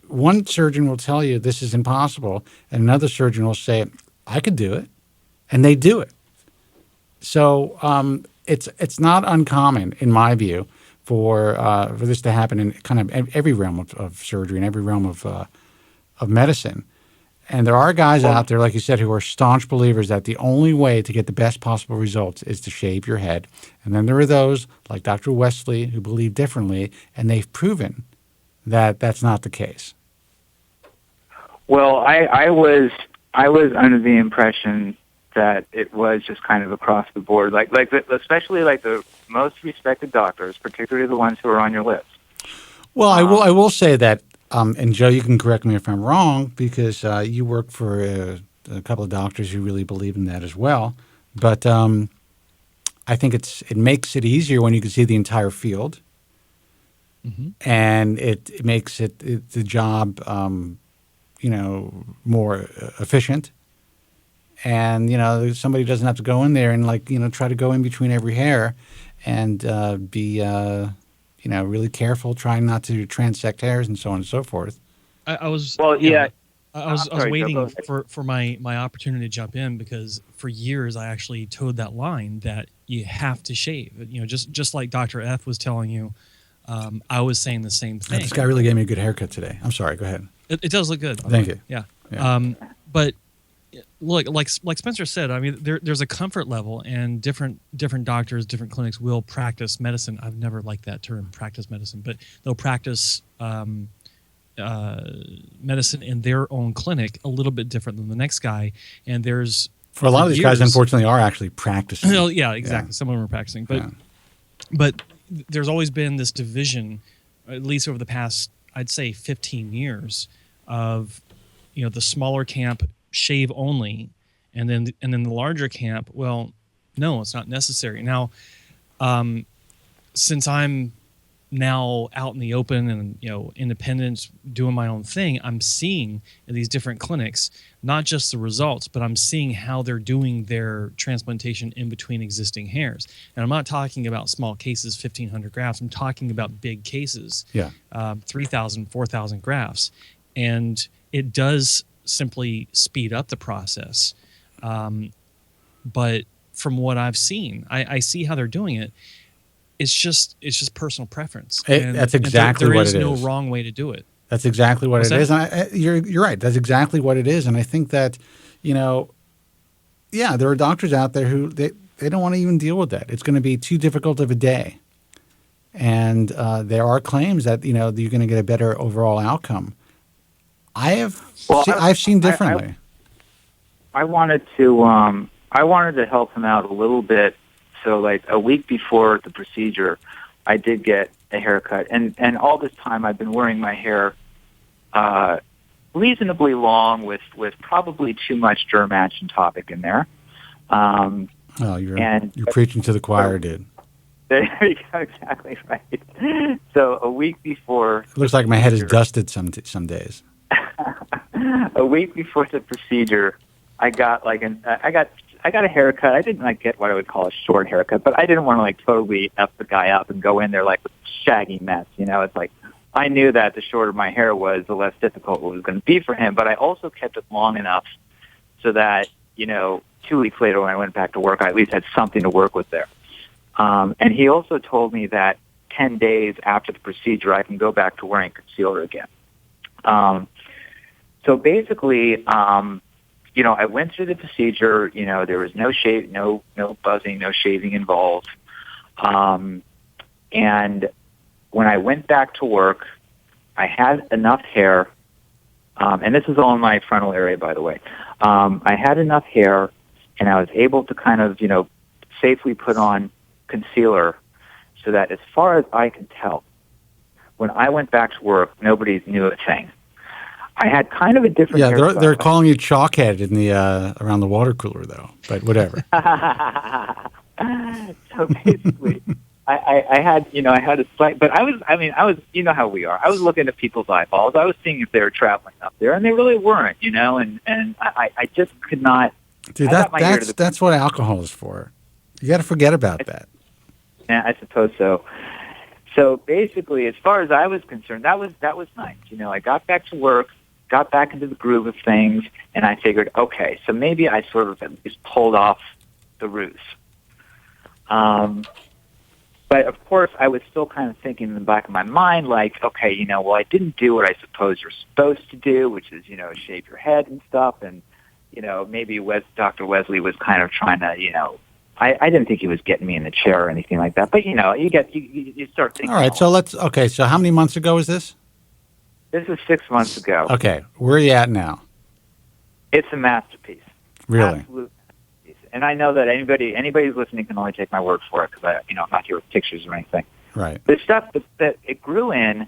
one surgeon will tell you this is impossible, and another surgeon will say, I could do it, and they do it. So it's not uncommon, in my view, for this to happen in kind of every realm of surgery and every realm of medicine. And there are guys out there, like you said, who are staunch believers that the only way to get the best possible results is to shave your head. And then there are those, like Dr. Wesley, who believe differently, and they've proven that that's not the case. Well, I was under the impression that it was just kind of across the board, especially the most respected doctors, particularly the ones who are on your list. Well, I will say that, and Joe, you can correct me if I'm wrong, because you work for a couple of doctors who really believe in that as well. But I think it makes it easier when you can see the entire field, and it makes the job more efficient. And, somebody doesn't have to go in there and try to go in between every hair and be, really careful, trying not to transect hairs and so on and so forth. I was waiting for my opportunity to jump in, because for years I actually towed that line that you have to shave. Just like Dr. F was telling you, I was saying the same thing. This guy really gave me a good haircut today. I'm sorry. Go ahead. It does look good. Thank you. Yeah. But look, like Spencer said, I mean, there's a comfort level, and different doctors, different clinics will practice medicine. I've never liked that term, practice medicine, but they'll practice medicine in their own clinic a little bit different than the next guy. And there's for a lot of these guys, unfortunately, are actually practicing. Yeah, exactly. Yeah. Some of them are practicing, but there's always been this division, at least over the past, I'd say, 15 years, of the smaller camp shave only, and then the larger camp, well, no, it's not necessary. Now, since I'm now out in the open and independent, doing my own thing, I'm seeing in these different clinics not just the results, but I'm seeing how they're doing their transplantation in between existing hairs. And I'm not talking about small cases, 1,500 grafts. I'm talking about big cases, 3,000, 4,000 grafts, and it does simply speed up the process. But from what I've seen, I see how they're doing it. It's just personal preference. That's exactly what it is. There is no wrong way to do it. That's exactly what it is. And you're right. That's exactly what it is. And I think that, there are doctors out there who they they don't want to even deal with that. It's going to be too difficult of a day. And there are claims that, you're going to get a better overall outcome. I've seen differently. I wanted to help him out a little bit. So like a week before the procedure, I did get a haircut. And all this time I've been wearing my hair reasonably long with probably too much Dermatch and Topic in there. You're preaching to the choir, dude. There you go, exactly right. So a week before... It looks like my head is dusted some days. A week before the procedure, I got I got a haircut. I didn't get what I would call a short haircut, but I didn't want to totally F the guy up and go in there with a shaggy mess. It's like I knew that the shorter my hair was, the less difficult it was going to be for him. But I also kept it long enough so that 2 weeks later when I went back to work, I at least had something to work with there. And he also told me that 10 days after the procedure, I can go back to wearing concealer again. So basically, I went through the procedure. There was no shave, no buzzing, no shaving involved. And when I went back to work, I had enough hair, and this is all in my frontal area, by the way. I had enough hair, and I was able to kind of, safely put on concealer so that as far as I can tell, when I went back to work, nobody knew a thing. I had kind of a different hairstyle. They're calling you chalkhead in the around the water cooler, though, but whatever. So basically, I had a slight, but I was, how we are. I was looking at people's eyeballs. I was seeing if they were traveling up there, and they really weren't, and I just could not. Dude, that's what alcohol is for. You got to forget about that. Yeah, I suppose so. So basically, as far as I was concerned, that was nice. I got back to work, got back into the groove of things, and I figured, okay, so maybe I sort of at least pulled off the ruse. But of course, I was still kind of thinking in the back of my mind, okay, I didn't do what I suppose you're supposed to do, which is, shave your head and stuff, and maybe Dr. Wesley was kind of trying to, I didn't think he was getting me in the chair or anything like that. But, you start thinking. All right, so how many months ago was this? This is 6 months ago. Okay, where are you at now? It's a masterpiece. Really? Absolute masterpiece. And I know that anybody who's listening can only take my word for it because I'm not here with pictures or anything. Right. The stuff that it grew in,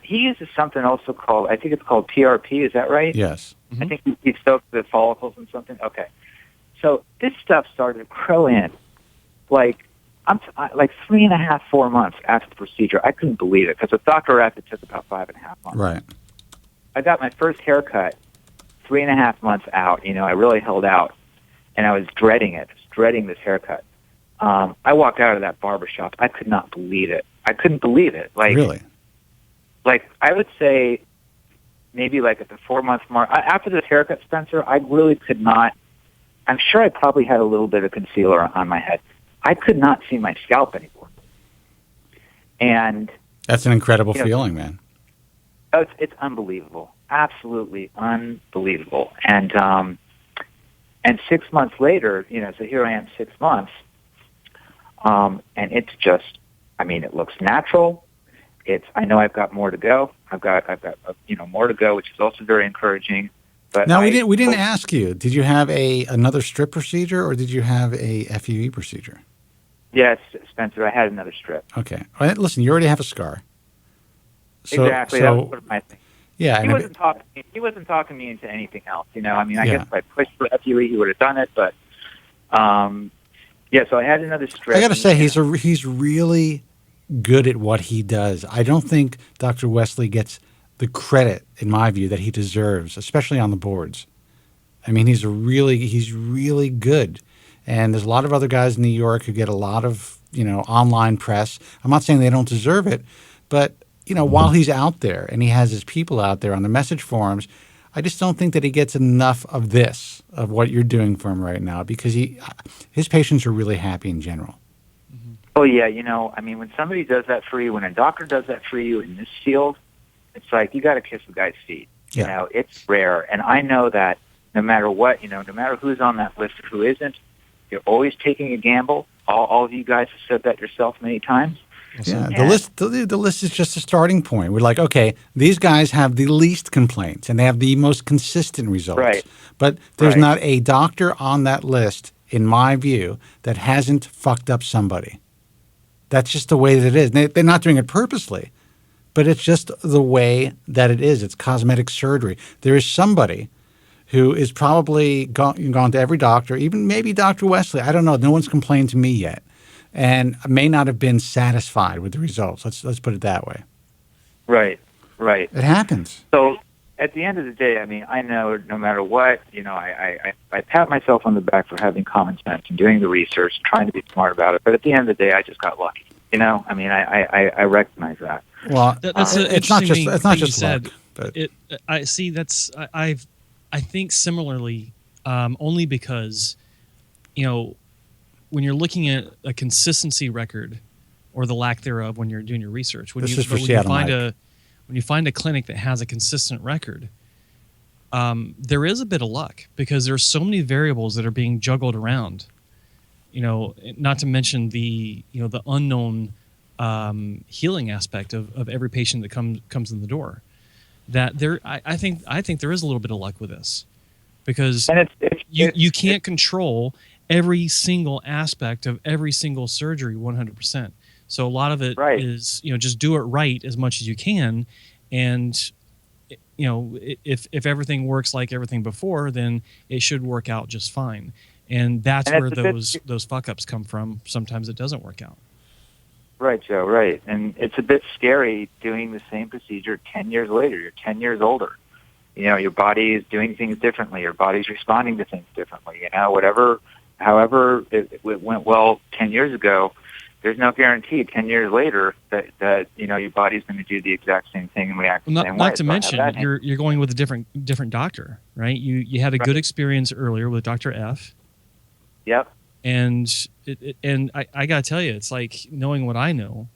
he uses something also called, I think it's called PRP, is that right? Yes. Mm-hmm. I think he soaked the follicles in something. Okay. So this stuff started to grow in like 3.5, 4 months after the procedure. I couldn't believe it because with Dr. F, it took about 5.5 months. Right. I got my first haircut 3.5 months out. I really held out, and I was dreading it, dreading this haircut. I walked out of that barbershop. I could not believe it. I couldn't believe it. Really? I would say maybe at the 4-month mark. After this haircut, Spencer, I really could not. I'm sure I probably had a little bit of concealer on my head. I could not see my scalp anymore. And that's an incredible feeling, man. It's unbelievable. Absolutely unbelievable. And 6 months later, so here I am 6 months, and it's just, it looks natural. I know I've got more to go. I've got more to go, which is also very encouraging. But now, we didn't ask you. Did you have another strip procedure or did you have a FUE procedure? Yes, Spencer, I had another strip. Okay. All right, listen, you already have a scar. Exactly. That was my thing. Yeah. He wasn't talking me into anything else. I guess if I pushed for FUE, he would have done it. But, so I had another strip. I got to say, he's really good at what he does. I don't think Dr. Wesley gets the credit, in my view, that he deserves, especially on the boards. He's really good. And there's a lot of other guys in New York who get a lot of, online press. I'm not saying they don't deserve it, but, while he's out there and he has his people out there on the message forums, I just don't think that he gets enough of what you're doing for him right now, because his patients are really happy in general. Oh, yeah. When somebody does that for you, when a doctor does that for you in this field, it's like you got to kiss the guy's feet. Yeah. It's rare. And I know that no matter what, no matter who's on that list or who isn't, You're always taking a gamble. All of you guys have said that yourself many times. Yeah, the list is just a starting point. We're like, okay, these guys have the least complaints and they have the most consistent results. Right. But there's not a doctor on that list, in my view, that hasn't fucked up somebody. That's just the way that it is. They're not doing it purposely, but it's just the way that it is. It's cosmetic surgery. There is somebody who is probably gone to every doctor, even maybe Dr. Wesley. I don't know. No one's complained to me yet, and may not have been satisfied with the results. Let's put it that way. Right. It happens. So at the end of the day, I mean, I know no matter what, I pat myself on the back for having common sense and doing the research, trying to be smart about it. But at the end of the day, I just got lucky. I mean, I recognize that. Well, it's not just luck. But I think similarly, only because, when you're looking at a consistency record or the lack thereof when you're doing your research, when you find a clinic that has a consistent record, there is a bit of luck because there's so many variables that are being juggled around. Not to mention the unknown healing aspect of every patient that comes in the door. That I think there is a little bit of luck with this, because you can't control every single aspect of every single surgery 100%. So a lot of it is just do it right as much as you can, and if everything works like everything before, then it should work out just fine. And that's where those fuck ups come from. Sometimes it doesn't work out. Right, Joe, right. And it's a bit scary doing the same procedure 10 years later. You're 10 years older. Your body is doing things differently. Your body's responding to things differently. However it went well 10 years ago, there's no guarantee 10 years later that your body's going to do the exact same thing and react the same way. Not to mention, you're going with a different doctor, right? You had a good experience earlier with Dr. F. Yep. And I gotta tell you, it's like knowing what I know.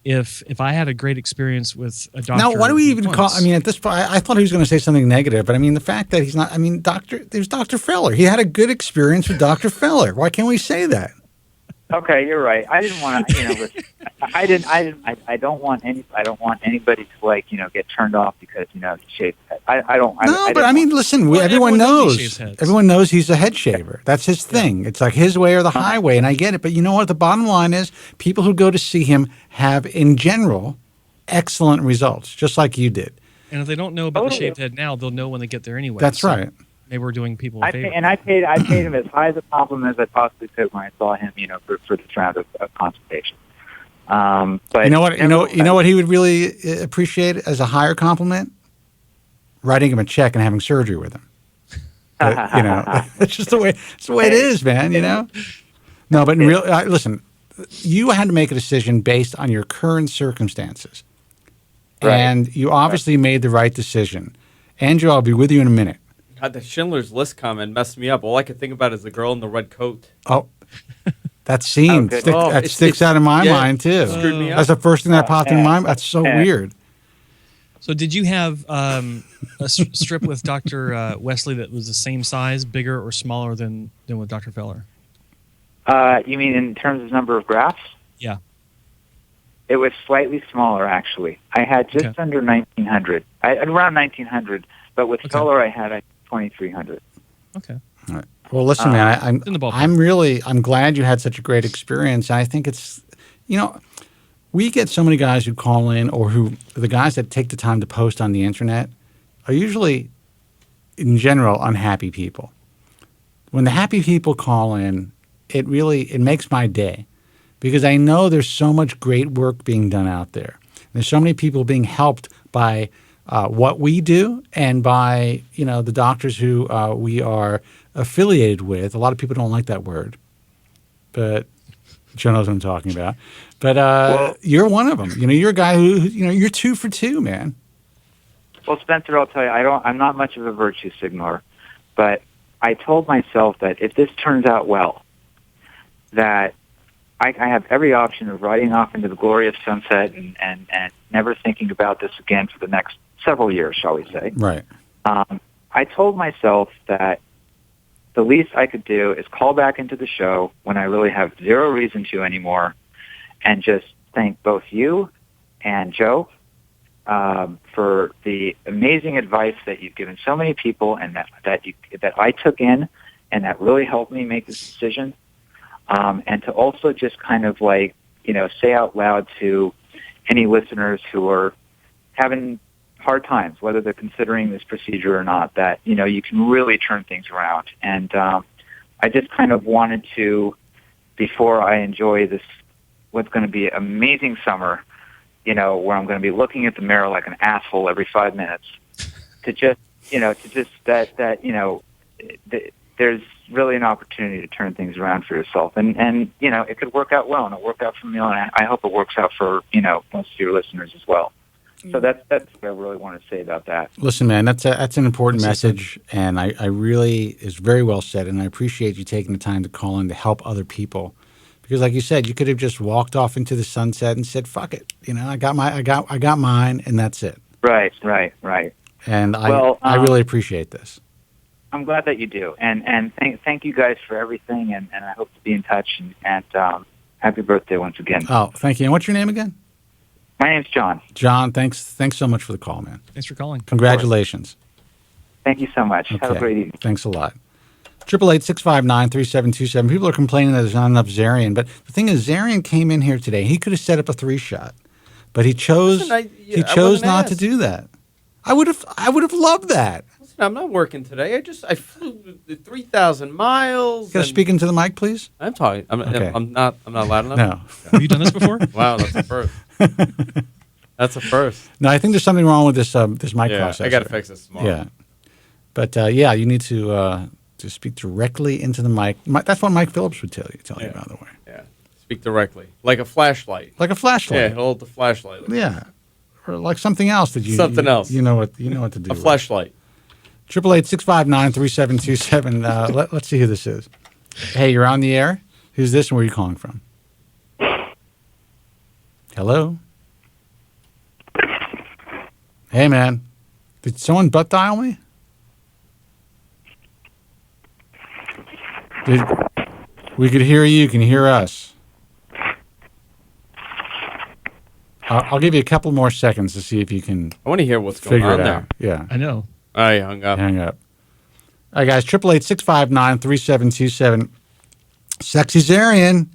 If I had a great experience with a doctor, now why do we even call? I mean, at this point, I thought he was going to say something negative, but I mean, the fact that he's not. I mean, there's Dr. Feller. He had a good experience with Dr. Feller. Why can't we say that? Okay, you're right. I didn't want to. I don't want anybody to get turned off because he shaved his head. I mean, listen. Everyone knows. Everyone knows he's a head shaver. That's his thing. It's like his way or the highway, and I get it. But you know what? The bottom line is, people who go to see him have, in general, excellent results, just like you did. And if they don't know about the shaved head now, they'll know when they get there anyway. That's right. Maybe we're doing people a favor. I paid him as high as a compliment as I possibly could when I saw him, for this round of consultation. But you know what he would really appreciate as a higher compliment? Writing him a check and having surgery with him. But, it's just the way it is, man. No, but in real, listen, you had to make a decision based on your current circumstances, and you obviously made the right decision. Andrew, I'll be with you in a minute. God, the Schindler's List comment messed me up. All I could think about is the girl in the red coat. Oh, that scene sticks out in my mind too. Screwed me up. That's the first thing that popped in my mind. That's so weird. So, did you have a strip with Dr. Wesley that was the same size, bigger or smaller than with Dr. Feller? You mean in terms of number of grafts? Yeah. It was slightly smaller, actually. I had just under 1,900. Around 1,900, but with Feller, I had 2,300. Okay. All right. Well, listen, man, I'm glad you had such a great experience. I think it's, we get so many guys who call in, or the guys that take the time to post on the internet are usually, in general, unhappy people. When the happy people call in, it makes my day, because I know there's so much great work being done out there. There's so many people being helped by what we do and by the doctors who we are affiliated with. A lot of people don't like that word, but Joe knows what I'm talking about. But you're one of them. You're a guy who you're 2 for 2, man. Well, Spencer, I'll tell you, I'm not much of a virtue signaler, but I told myself that if this turns out well, that I have every option of riding off into the glorious sunset and never thinking about this again for the next several years, shall we say. Right. I told myself that the least I could do is call back into the show when I really have zero reason to anymore and just thank both you and Joe for the amazing advice that you've given so many people and that I took in and that really helped me make this decision. And to also just kind of like, say out loud to any listeners who are having hard times, whether they're considering this procedure or not, that, you can really turn things around. And I just kind of wanted to, before I enjoy this, what's going to be an amazing summer, where I'm going to be looking at the mirror like an asshole every 5 minutes, there's really an opportunity to turn things around for yourself. And it could work out well, and it worked out for me, and I hope it works out for, most of your listeners as well. So that's what I really want to say about that. Listen, man, that's an important message, and I really, is very well said, and I appreciate you taking the time to call in to help other people. Because like you said, you could have just walked off into the sunset and said, fuck it. I got mine, and that's it. Right. And I really appreciate this. I'm glad that you do. And thank you guys for everything, and I hope to be in touch, and happy birthday once again. Oh, thank you. And what's your name again? My name's John. John, thanks so much for the call, man. Thanks for calling. Congratulations. Thank you so much. Okay. Have a great evening. Thanks a lot. 888-659-3727. People are complaining that there's not enough Zarian, but the thing is, Zarian came in here today. He could have set up a 3-shot, but he chose not to do that. I would have loved that. Listen, I'm not working today. I flew 3,000 miles. You got to speak into the mic, please. I'm talking. Okay. I'm not loud enough. No. Have you done this before? Wow, that's a first. That's a first. No, I think there's something wrong with this mic processor. I got to fix this tomorrow. Yeah, but you need to speak directly into the mic. That's what Mike Phillips would tell you, by the way. Yeah, speak directly, like a flashlight. Like a flashlight. Yeah, hold the flashlight. Yeah, or like something else that you. Something else. You know what to do. A flashlight. 888-659-3727. Let's see who this is. Hey, you're on the air. Who's this, and where are you calling from? Hello. Hey, man. Did someone butt dial me? We could hear you. Can you hear us? I'll give you a couple more seconds to see if you can. I want to hear what's going on there. Yeah. I know. I hung up. Hang up. All right, guys. 888-659-3727. Sexy Zarian.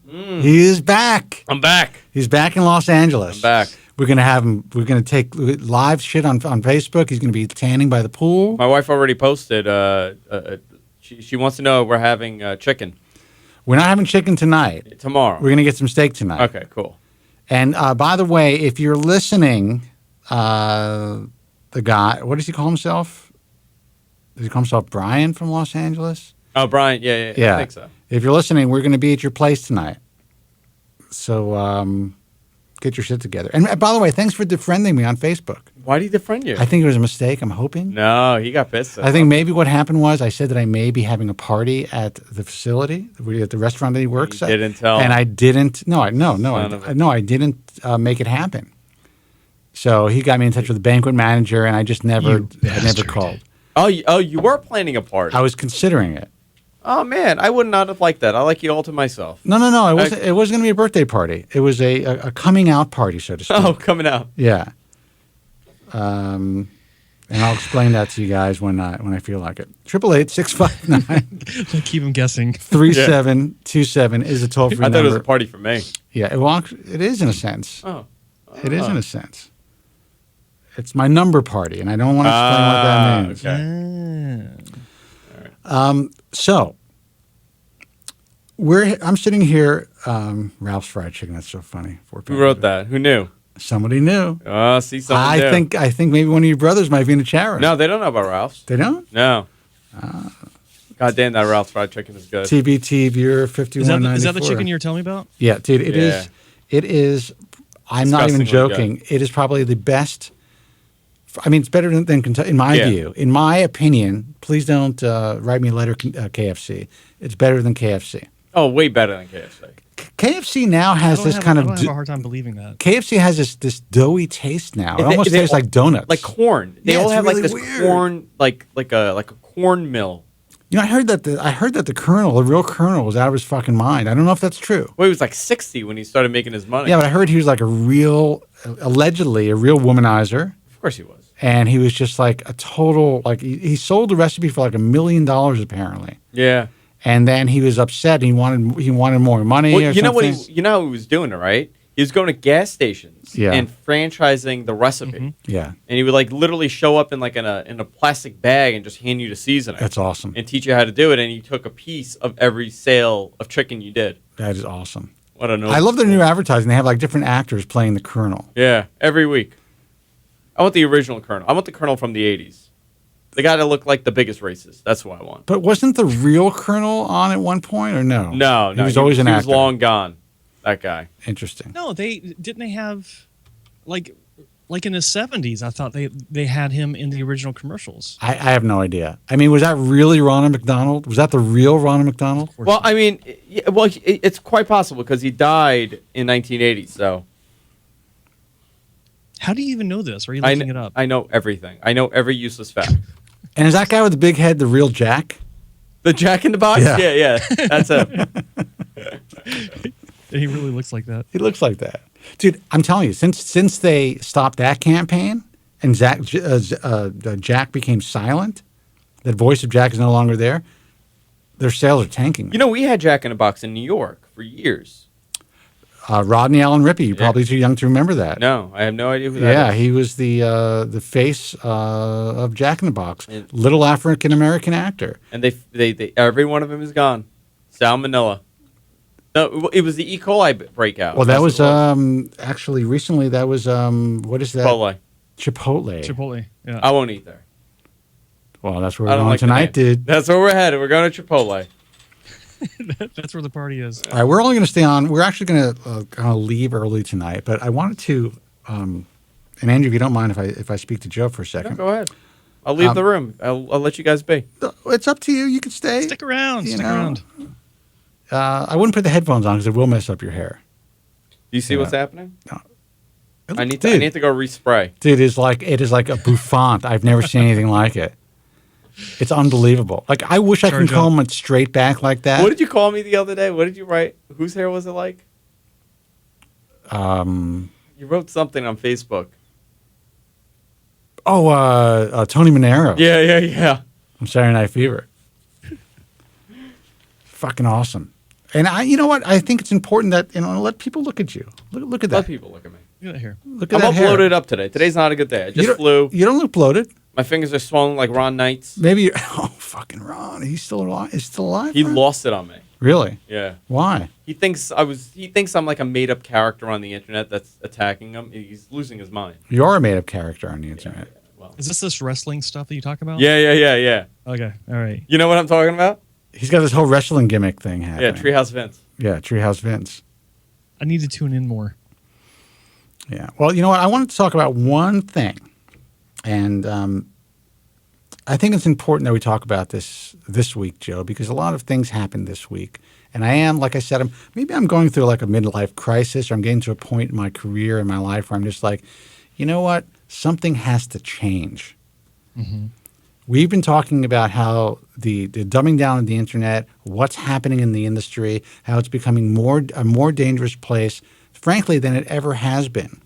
He is back. I'm back. He's back in Los Angeles. I'm back. We're going to have him. We're going to take live shit on Facebook. He's going to be tanning by the pool. My wife already posted. She wants to know if we're having chicken. We're not having chicken tonight. Tomorrow. We're going to get some steak tonight. Okay, cool. And by the way, if you're listening, the guy, what does he call himself? Does he call himself Brian from Los Angeles? Oh, Brian. Yeah. I think so. If you're listening, we're going to be at your place tonight. So get your shit together. And by the way, thanks for defriending me on Facebook. Why did he defriend you? I think it was a mistake. I'm hoping. No, he got pissed. I think maybe what happened was I said that I may be having a party at the facility, at the restaurant that he works at. You didn't tell. And I didn't. I didn't make it happen. So he got me in touch with the banquet manager, and I just never called. Oh, you were planning a party. I was considering it. Oh man, I would not have liked that. I like you all to myself. No. It wasn't going to be a birthday party. It was a coming out party, so to speak. Oh, coming out. Yeah. And I'll explain that to you guys when I feel like it. 888-659. Keep them guessing. 3727 is a toll-free number. I thought it was a party for me. Yeah, it is in a sense. Oh. It is in a sense. It's my number party, and I don't want to explain what that means. Okay. So I'm sitting here. Ralph's Fried Chicken. That's so funny. Who wrote that? Who knew? Somebody knew. Oh, see something. I think maybe one of your brothers might be in the chat room. No, they don't know about Ralph's. They don't? No. God damn, that Ralph's Fried Chicken is good. TBT viewer 5194. Is that the chicken you were telling me about? Yeah, dude. It is. I'm not even joking. Good. It is probably the best. I mean, it's better than Kentucky, in my view. In my opinion, please don't write me a letter, KFC. It's better than KFC. Oh, way better than KFC. KFC now has this kind of. I don't have a hard time believing that. KFC has this doughy taste now. It almost tastes like donuts, like corn. They all have really like this weird corn, like a corn mill. You know, I heard that the Colonel, the real Colonel, was out of his fucking mind. I don't know if that's true. Well, he was like 60 when he started making his money. Yeah, but I heard he was like allegedly a real womanizer. Of course he was. And he was just like a total, like he sold the recipe for like $1 million apparently. Yeah. And then he was upset. He wanted more money. Well, or you know something. what? You know how he was doing it, right? He was going to gas stations and franchising the recipe. Mm-hmm. Yeah. And he would like literally show up in a plastic bag and just hand you the seasoning. That's awesome. And teach you how to do it. And he took a piece of every sale of chicken you did. That is awesome. What a I love their new advertising. They have like different actors playing the Colonel. Yeah, every week. I want the original Colonel. I want the Colonel from the 80s. The guy that looked like the biggest racist. That's what I want. But wasn't the real Colonel on at one point or no? No. He was always an actor. He was long gone. That guy. Interesting. No, they have like in the 70s. I thought they had him in the original commercials. I have no idea. I mean, was that really Ronald McDonald? Was that the real Ronald McDonald? Well, I mean, it's quite possible because he died in 1980. So, how do you even know this? Are you looking it up? I know everything. I know every useless fact. And is that guy with the big head the real Jack? The Jack in the Box? Yeah. That's him. He really looks like that. He looks like that. Dude, I'm telling you, since they stopped that campaign and Jack became silent, that voice of Jack is no longer there, their sales are tanking. You know, we had Jack in the Box in New York for years. Rodney Allen Rippey, you're probably too young to remember that. No, I have no idea who that is. Yeah, he was the face of Jack in the Box. Little African-American actor. And they every one of them is gone. Salmonella. No, it was the E. coli breakout. Well, that was actually recently. That was what is that? Chipotle. Yeah. I won't eat there. Well, that's where we're going tonight, dude. That's where we're headed. We're going to Chipotle. That's where the party is. All right, we're only going to stay on. We're actually going to kind of leave early tonight, but I wanted to. And Andrew, if you don't mind, if I speak to Joe for a second, No, go ahead. I'll leave the room. I'll let you guys be. It's up to you. You can stay. Stick around. Stick around. I wouldn't put the headphones on because it will mess up your hair. Do you see what's happening? No. I need to go respray. Dude, it is like a bouffant. I've never seen anything like it. It's unbelievable. Like, I wish I could comb it straight back like that. What did you call me the other day? What did you write? Whose hair was it like? You wrote something on Facebook. Oh, Tony Manero. Yeah. From Saturday Night Fever. Fucking awesome. And you know what? I think it's important that let people look at you. Look at that. Let people look at me. Look at here. Look at I'm that all hair. bloated up today. Today's not a good day. I just flew. You don't look bloated. My fingers are swollen like Ron Knight's. Maybe fucking Ron. He's still alive. He's still alive. He Ron? lost it on me. Really? Yeah. Why? He thinks I'm like a made up character on the internet that's attacking him. He's losing his mind. You are a made up character on the internet. Yeah, well. Is this wrestling stuff that you talk about? Yeah. Okay. All right. You know what I'm talking about? He's got this whole wrestling gimmick thing happening. Yeah, Treehouse Vince. Yeah, Treehouse Vince. I need to tune in more. Yeah. Well, you know what? I wanted to talk about one thing. And I think it's important that we talk about this week, Joe, because a lot of things happened this week. And I am, like I said, maybe I'm going through like a midlife crisis, or I'm getting to a point in my career, in my life, where I'm just like, you know what? Something has to change. Mm-hmm. We've been talking about how the dumbing down of the internet, what's happening in the industry, how it's becoming a more dangerous place, frankly, than it ever has been.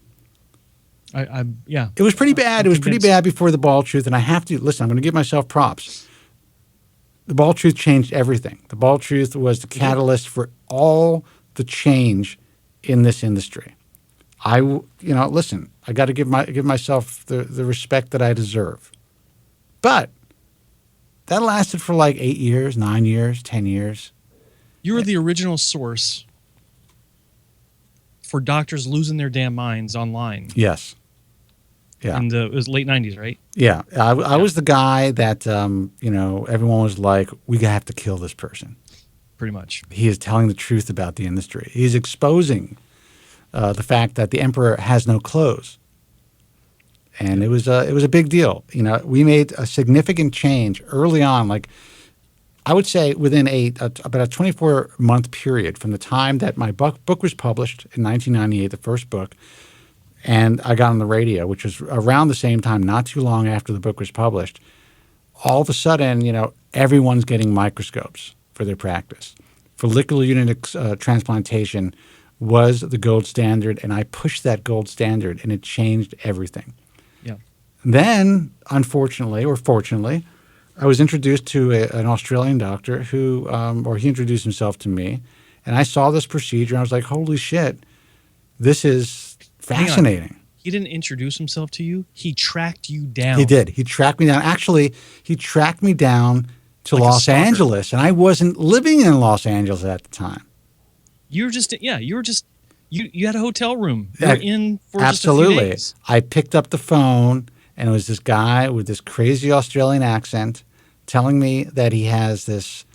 Yeah. It was pretty bad. It was pretty bad before the Bald Truth, and I have to listen. I'm going to give myself props. The Bald Truth changed everything. The Bald Truth was the catalyst for all the change in this industry. Listen. I got to give myself the respect that I deserve. But that lasted for like 8 years, 9 years, 10 years. You were the original source for doctors losing their damn minds online. Yes. Yeah. And it was late 90s, right? Yeah. I was the guy that, everyone was like, we have to kill this person. Pretty much. He is telling the truth about the industry. He's exposing the fact that the emperor has no clothes. And it was a big deal. We made a significant change early on. Like, I would say within about a 24-month period from the time that my book was published in 1998, the first book, and I got on the radio, which was around the same time, not too long after the book was published. All of a sudden, everyone's getting microscopes for their practice. Follicular unit transplantation was the gold standard, and I pushed that gold standard, and it changed everything. Yeah. Then, unfortunately or fortunately, I was introduced to an Australian doctor who, or he introduced himself to me, and I saw this procedure, and I was like, holy shit, this is fascinating. He didn't introduce himself to you. He tracked you down. He did. He tracked me down. Actually, he tracked me down to Like a Los stalker. Angeles, and I wasn't living in Los Angeles at the time. You had a hotel room. You were in for Absolutely. just a few days. I picked up the phone, and it was this guy with this crazy Australian accent telling me that he has this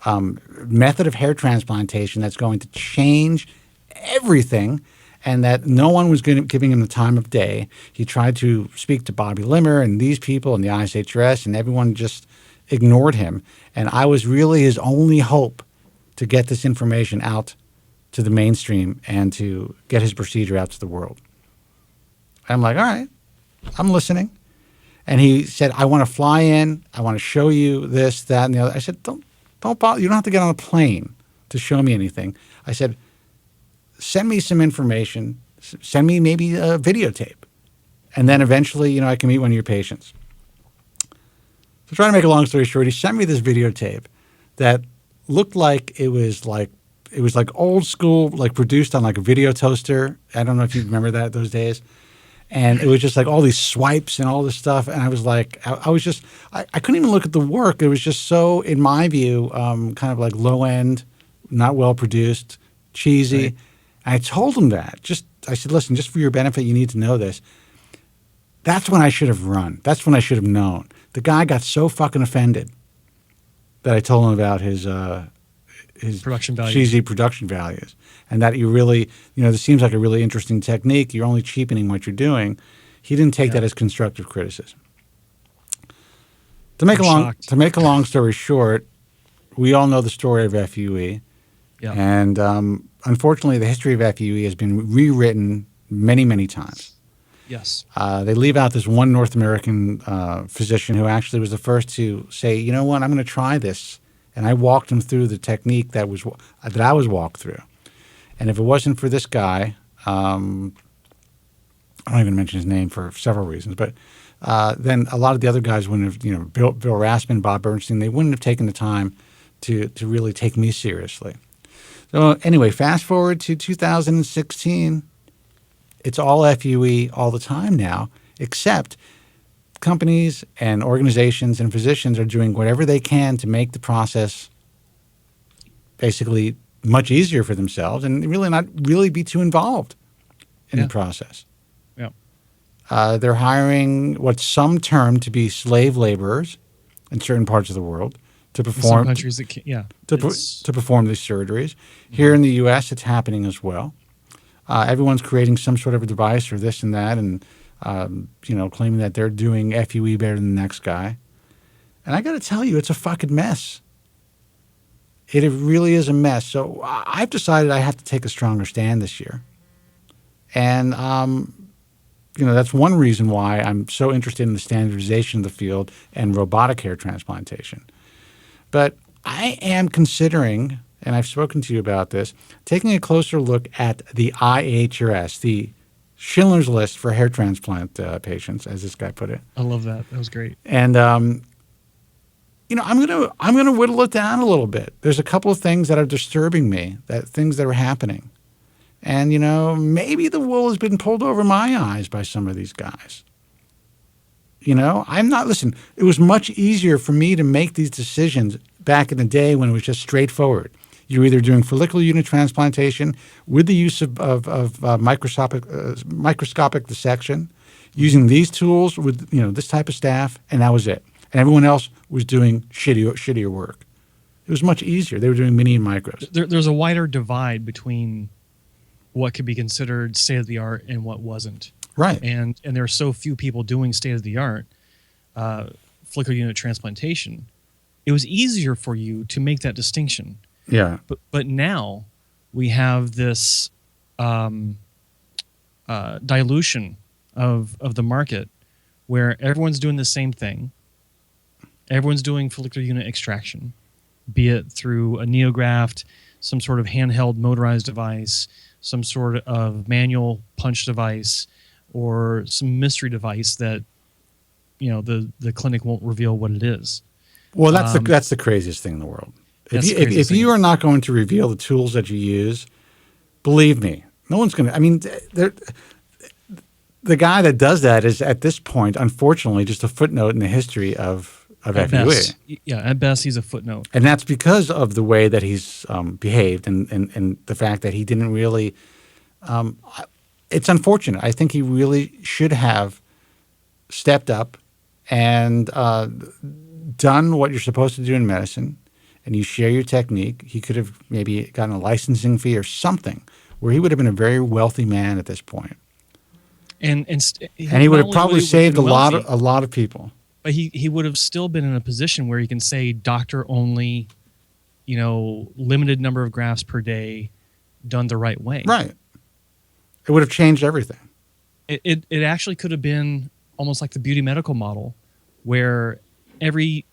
method of hair transplantation that's going to change everything, and that no one was giving him the time of day. He tried to speak to Bobby Limmer and these people and the ISHRS, and everyone just ignored him. And I was really his only hope to get this information out to the mainstream and to get his procedure out to the world. I'm like, all right, I'm listening. And he said, I want to fly in. I want to show you this, that, and the other. I said, don't bother. You don't have to get on a plane to show me anything. I said, send me some information. Send me maybe a videotape. And then eventually, I can meet one of your patients. So trying to make a long story short, he sent me this videotape that looked like it was like old school, like produced on like a video toaster. I don't know if you remember that those days. And it was just like all these swipes and all this stuff. And I was like, I couldn't even look at the work. It was just so, in my view, kind of like low end, not well produced, cheesy. Right. And I told him that. I said, listen, just for your benefit, you need to know this. That's when I should have run. That's when I should have known. The guy got so fucking offended that I told him about his production values. Cheesy production values. And that you really, this seems like a really interesting technique. You're only cheapening what you're doing. He didn't take that as constructive criticism. To make a long story short, we all know the story of FUE. Yeah. And unfortunately, the history of FUE has been rewritten many, many times. Yes. They leave out this one North American physician who actually was the first to say, you know what, I'm going to try this. And I walked him through the technique that I was walked through. And if it wasn't for this guy, I don't even mention his name for several reasons, but then a lot of the other guys wouldn't have, Bill Rassman, Bob Bernstein, they wouldn't have taken the time to really take me seriously. So anyway, fast forward to 2016, it's all FUE all the time now, except companies and organizations and physicians are doing whatever they can to make the process basically much easier for themselves and really not really be too involved in the process. Yeah. They're hiring what some term to be slave laborers in certain parts of the world to perform. Some countries that to perform these surgeries. Here in the U.S., it's happening as well. Everyone's creating some sort of a device or this and that, and claiming that they're doing FUE better than the next guy. And I got to tell you, it's a fucking mess. It really is a mess. So I've decided I have to take a stronger stand this year. And, that's one reason why I'm so interested in the standardization of the field and robotic hair transplantation. But I am considering, and I've spoken to you about this, taking a closer look at the IHRS, the Schindler's List for hair transplant patients, as this guy put it. I love that. That was great. And I'm gonna whittle it down a little bit. There's a couple of things that are disturbing me, things that are happening, and maybe the wool has been pulled over my eyes by some of these guys. I'm not. Listen, it was much easier for me to make these decisions back in the day when it was just straightforward. You're either doing follicular unit transplantation with the use of microscopic dissection, using these tools with this type of staff, and that was it. And everyone else was doing shittier work. It was much easier. They were doing mini and micros. There's a wider divide between what could be considered state of the art and what wasn't. Right. And there are so few people doing state of the art follicular unit transplantation. It was easier for you to make that distinction. Yeah. But now we have this dilution of the market where everyone's doing the same thing. Everyone's doing follicular unit extraction, be it through a neograft, some sort of handheld motorized device, some sort of manual punch device, or some mystery device that the clinic won't reveal what it is. Well, that's the craziest thing in the world. If you are not going to reveal the tools that you use, believe me, no one's going to. I mean, the guy that does that is at this point, unfortunately, just a footnote in the history of FUE. Yeah, at best, he's a footnote. And that's because of the way that he's behaved and the fact that he didn't really it's unfortunate. I think he really should have stepped up and done what you're supposed to do in medicine, and you share your technique. He could have maybe gotten a licensing fee or something where he would have been a very wealthy man at this point. And he would have probably saved a lot of people. But he would have still been in a position where he can say doctor only, limited number of grafts per day, done the right way. Right. It would have changed everything. It actually could have been almost like the beauty medical model, where every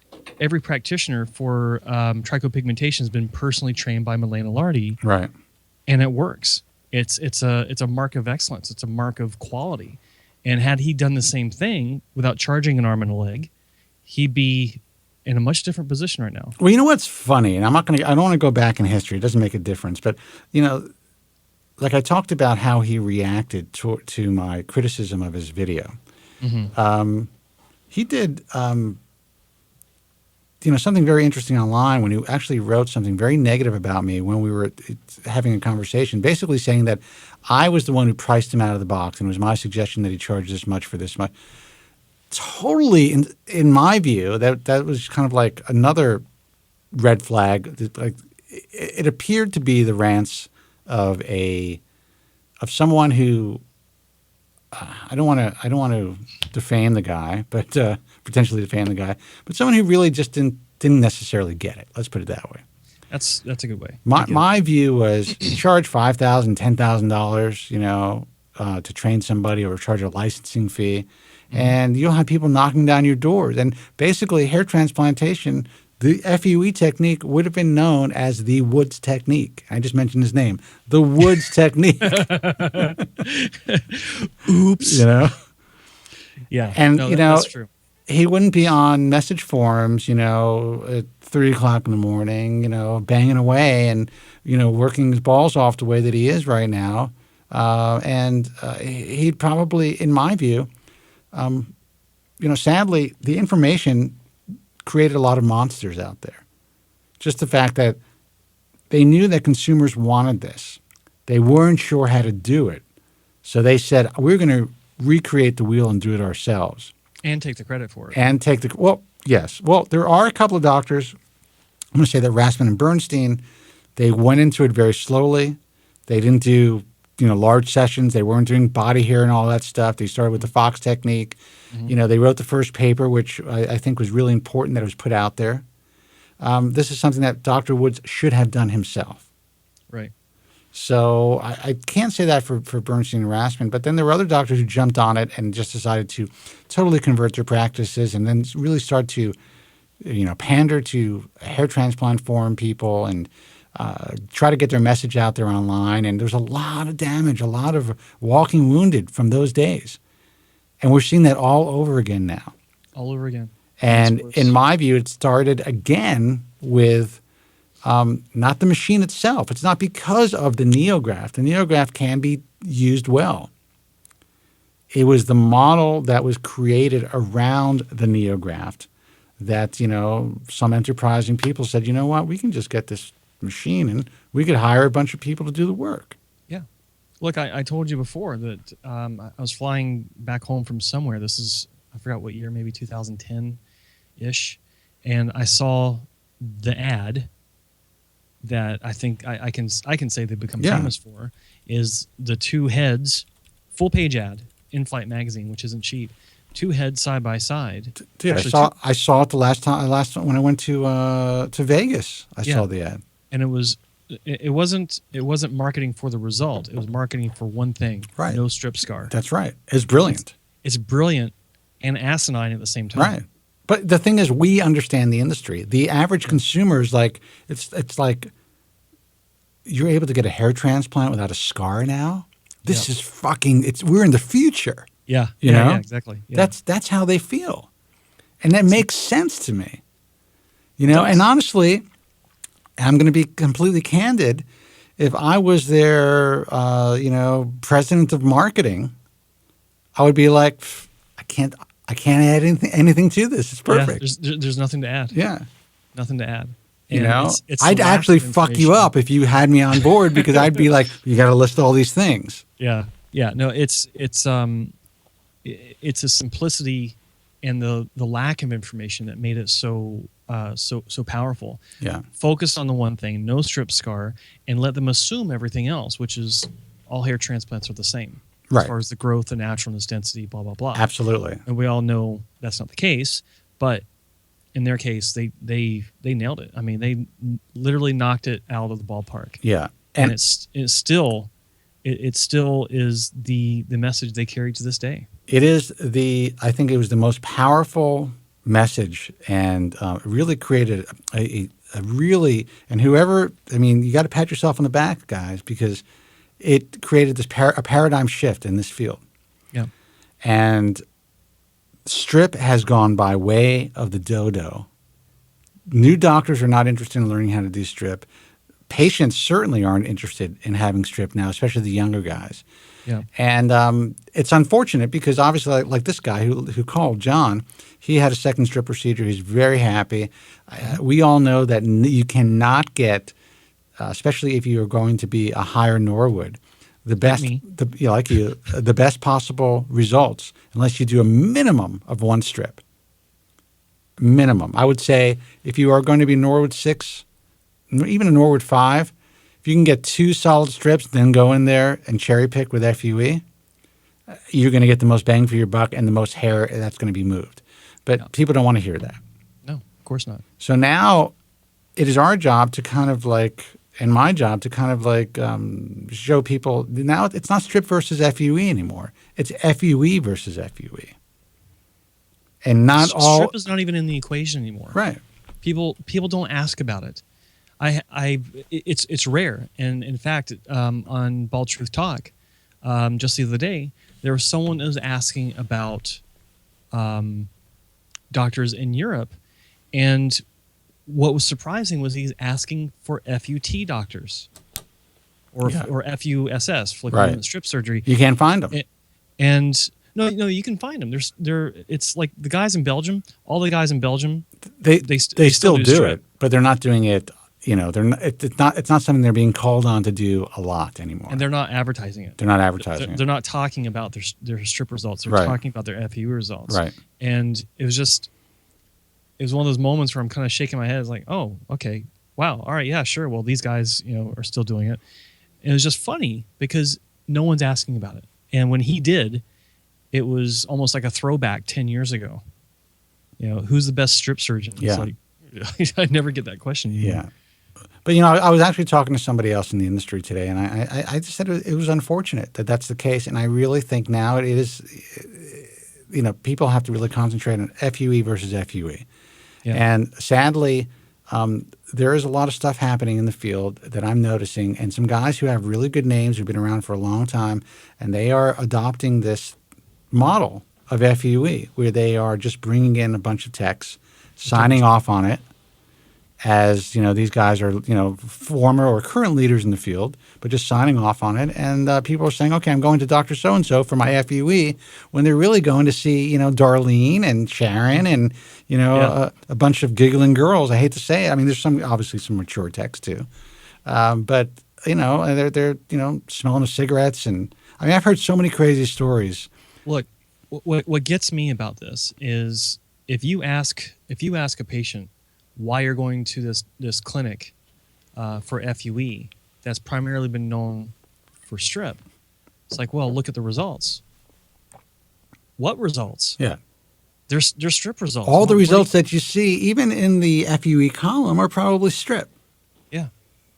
practitioner for tricopigmentation has been personally trained by Milena Lardy. Right. And it works. It's a mark of excellence. It's a mark of quality. And had he done the same thing without charging an arm and a leg, he'd be in a much different position right now. Well, you know what's funny, and I don't want to go back in history. It doesn't make a difference. But, like I talked about how he reacted to my criticism of his video. Mm-hmm. He did something very interesting online when he actually wrote something very negative about me when we were having a conversation, basically saying that I was the one who priced him out of the box and it was my suggestion that he charge this much for this much. Totally, in my view, that was kind of like another red flag. Like, it appeared to be the rants of someone who I don't want to defame the guy, but potentially defame the guy, but someone who really just didn't necessarily get it. Let's put it that way. That's a good way. My view was charge $5,000, $10,000, to train somebody, or charge a licensing fee, and you'll have people knocking down your doors. And basically, hair transplantation, the FUE technique would have been known as the Woods technique. I just mentioned his name, the Woods technique. Oops. Yeah. And that's true. He wouldn't be on message forums, at 3:00 in the morning, banging away and, working his balls off the way that he is right now. And he'd probably, in my view, sadly, the information created a lot of monsters out there. Just the fact that they knew that consumers wanted this. They weren't sure how to do it. So they said, we're going to recreate the wheel and do it ourselves. And take the credit for it. Yes. Well, there are a couple of doctors, I'm going to say that Rassman and Bernstein, they went into it very slowly. They didn't do, large sessions. They weren't doing body hair and all that stuff. They started with the Fox technique. Mm-hmm. They wrote the first paper, which I think was really important that it was put out there. This is something that Dr. Woods should have done himself. Right. So I can't say that for Bernstein and Rassman, but then there were other doctors who jumped on it and just decided to totally convert their practices and then really start to, pander to hair transplant forum people and try to get their message out there online. And there's a lot of damage, a lot of walking wounded from those days. And we're seeing that all over again now. All over again. And in my view, it started again with not the machine itself. It's not because of the neograft. The neograft can be used well. It was the model that was created around the neograft that, some enterprising people said, you know what, we can just get this machine and we could hire a bunch of people to do the work. Yeah. Look, I told you before that I was flying back home from somewhere. This is, I forgot what year, maybe 2010-ish. And I saw the ad that I think I can say they've become famous for, is the two heads, full page ad, in-flight magazine, which isn't cheap. Two heads side by side. Dude, I saw it the last time when I went to Vegas. I saw the ad, and it wasn't marketing for the result. It was marketing for one thing: right? No strip scar. That's right. It's brilliant. It's brilliant and asinine at the same time. Right. But the thing is, we understand the industry. The average consumer is like, it's like you're able to get a hair transplant without a scar now. This is fucking. We're in the future. Yeah, you know, exactly. Yeah. That's how they feel, and that makes sense to me. You know, and honestly, I'm going to be completely candid. If I was their, president of marketing, I would be like, I can't add anything to this. It's perfect. Yeah, there's nothing to add. Yeah, nothing to add. You And know, it's I'd actually fuck you up if you had me on board because I'd be like, you got to list all these things. Yeah. No, it's a simplicity and the lack of information that made it so powerful. Yeah. Focus on the one thing, no strip scar, and let them assume everything else, which is all hair transplants are the same. Right. As far as the growth, the naturalness, density, blah, blah, blah. Absolutely. And we all know that's not the case, but in their case, they nailed it. I mean, they literally knocked it out of the ballpark. Yeah. And it still is the message they carry to this day. It is I think it was the most powerful message and really created a really, and whoever, I mean, you got to pat yourself on the back, guys, because it created this a paradigm shift in this field. Yeah. And strip has gone by way of the dodo. New doctors are not interested in learning how to do strip. Patients certainly aren't interested in having strip now, especially the younger guys. Yeah. And it's unfortunate because obviously like this guy who called, John, he had a second strip procedure. He's very happy. We all know that you cannot get, especially if you are going to be a higher Norwood, the best possible results unless you do a minimum of one strip. Minimum. I would say if you are going to be Norwood 6, even a Norwood 5, if you can get 2 solid strips, then go in there and cherry pick with FUE, you're going to get the most bang for your buck and the most hair that's going to be moved. But people don't want to hear that. No, of course not. So now it is our job to kind of like, and my job to kind of like show people, now it's not strip versus FUE anymore. It's FUE versus FUE. And not all. Strip is not even in the equation anymore. Right. People don't ask about it. It's rare, and in fact, on Bald Truth Talk, just the other day, there was someone that was asking about doctors in Europe, and what was surprising was he's asking for FUT doctors, or FUSS, fluid strip surgery. You can't find them, and no, you can find them. It's like the guys in Belgium. All the guys in Belgium, they still do strip. it, but they're not doing it. You know, it's not something they're being called on to do a lot anymore. And they're not advertising it. They're not advertising it. They're not talking about their strip results. They're talking about their FU results. Right. And it was one of those moments where I'm kind of shaking my head. It's like, oh, okay, wow, all right, yeah, sure. Well, these guys, are still doing it. And it was just funny because no one's asking about it. And when he did, it was almost like a throwback 10 years ago. Who's the best strip surgeon? Yeah. It's like, I never get that question anymore. Yeah. But, I was actually talking to somebody else in the industry today, and I just said it was unfortunate that that's the case. And I really think now it is, people have to really concentrate on FUE versus FUE. Yeah. And sadly, there is a lot of stuff happening in the field that I'm noticing, and some guys who have really good names who've been around for a long time, and they are adopting this model of FUE where they are just bringing in a bunch of techs, signing off on it, as these guys are former or current leaders in the field, but just signing off on it, and people are saying, okay, I'm going to Dr. So-and-so for my FUE, when they're really going to see Darlene and Sharon and a bunch of giggling girls. I hate to say it. I mean, there's obviously some mature techs too, but they're smelling of cigarettes, and I mean, I've heard so many crazy stories. Look, what gets me about this is if you ask a patient why you're going to this clinic for FUE that's primarily been known for strip, it's like, well, look at the results. What results? Yeah. There's strip results. All the results that you see, even in the FUE column, are probably strip. Yeah.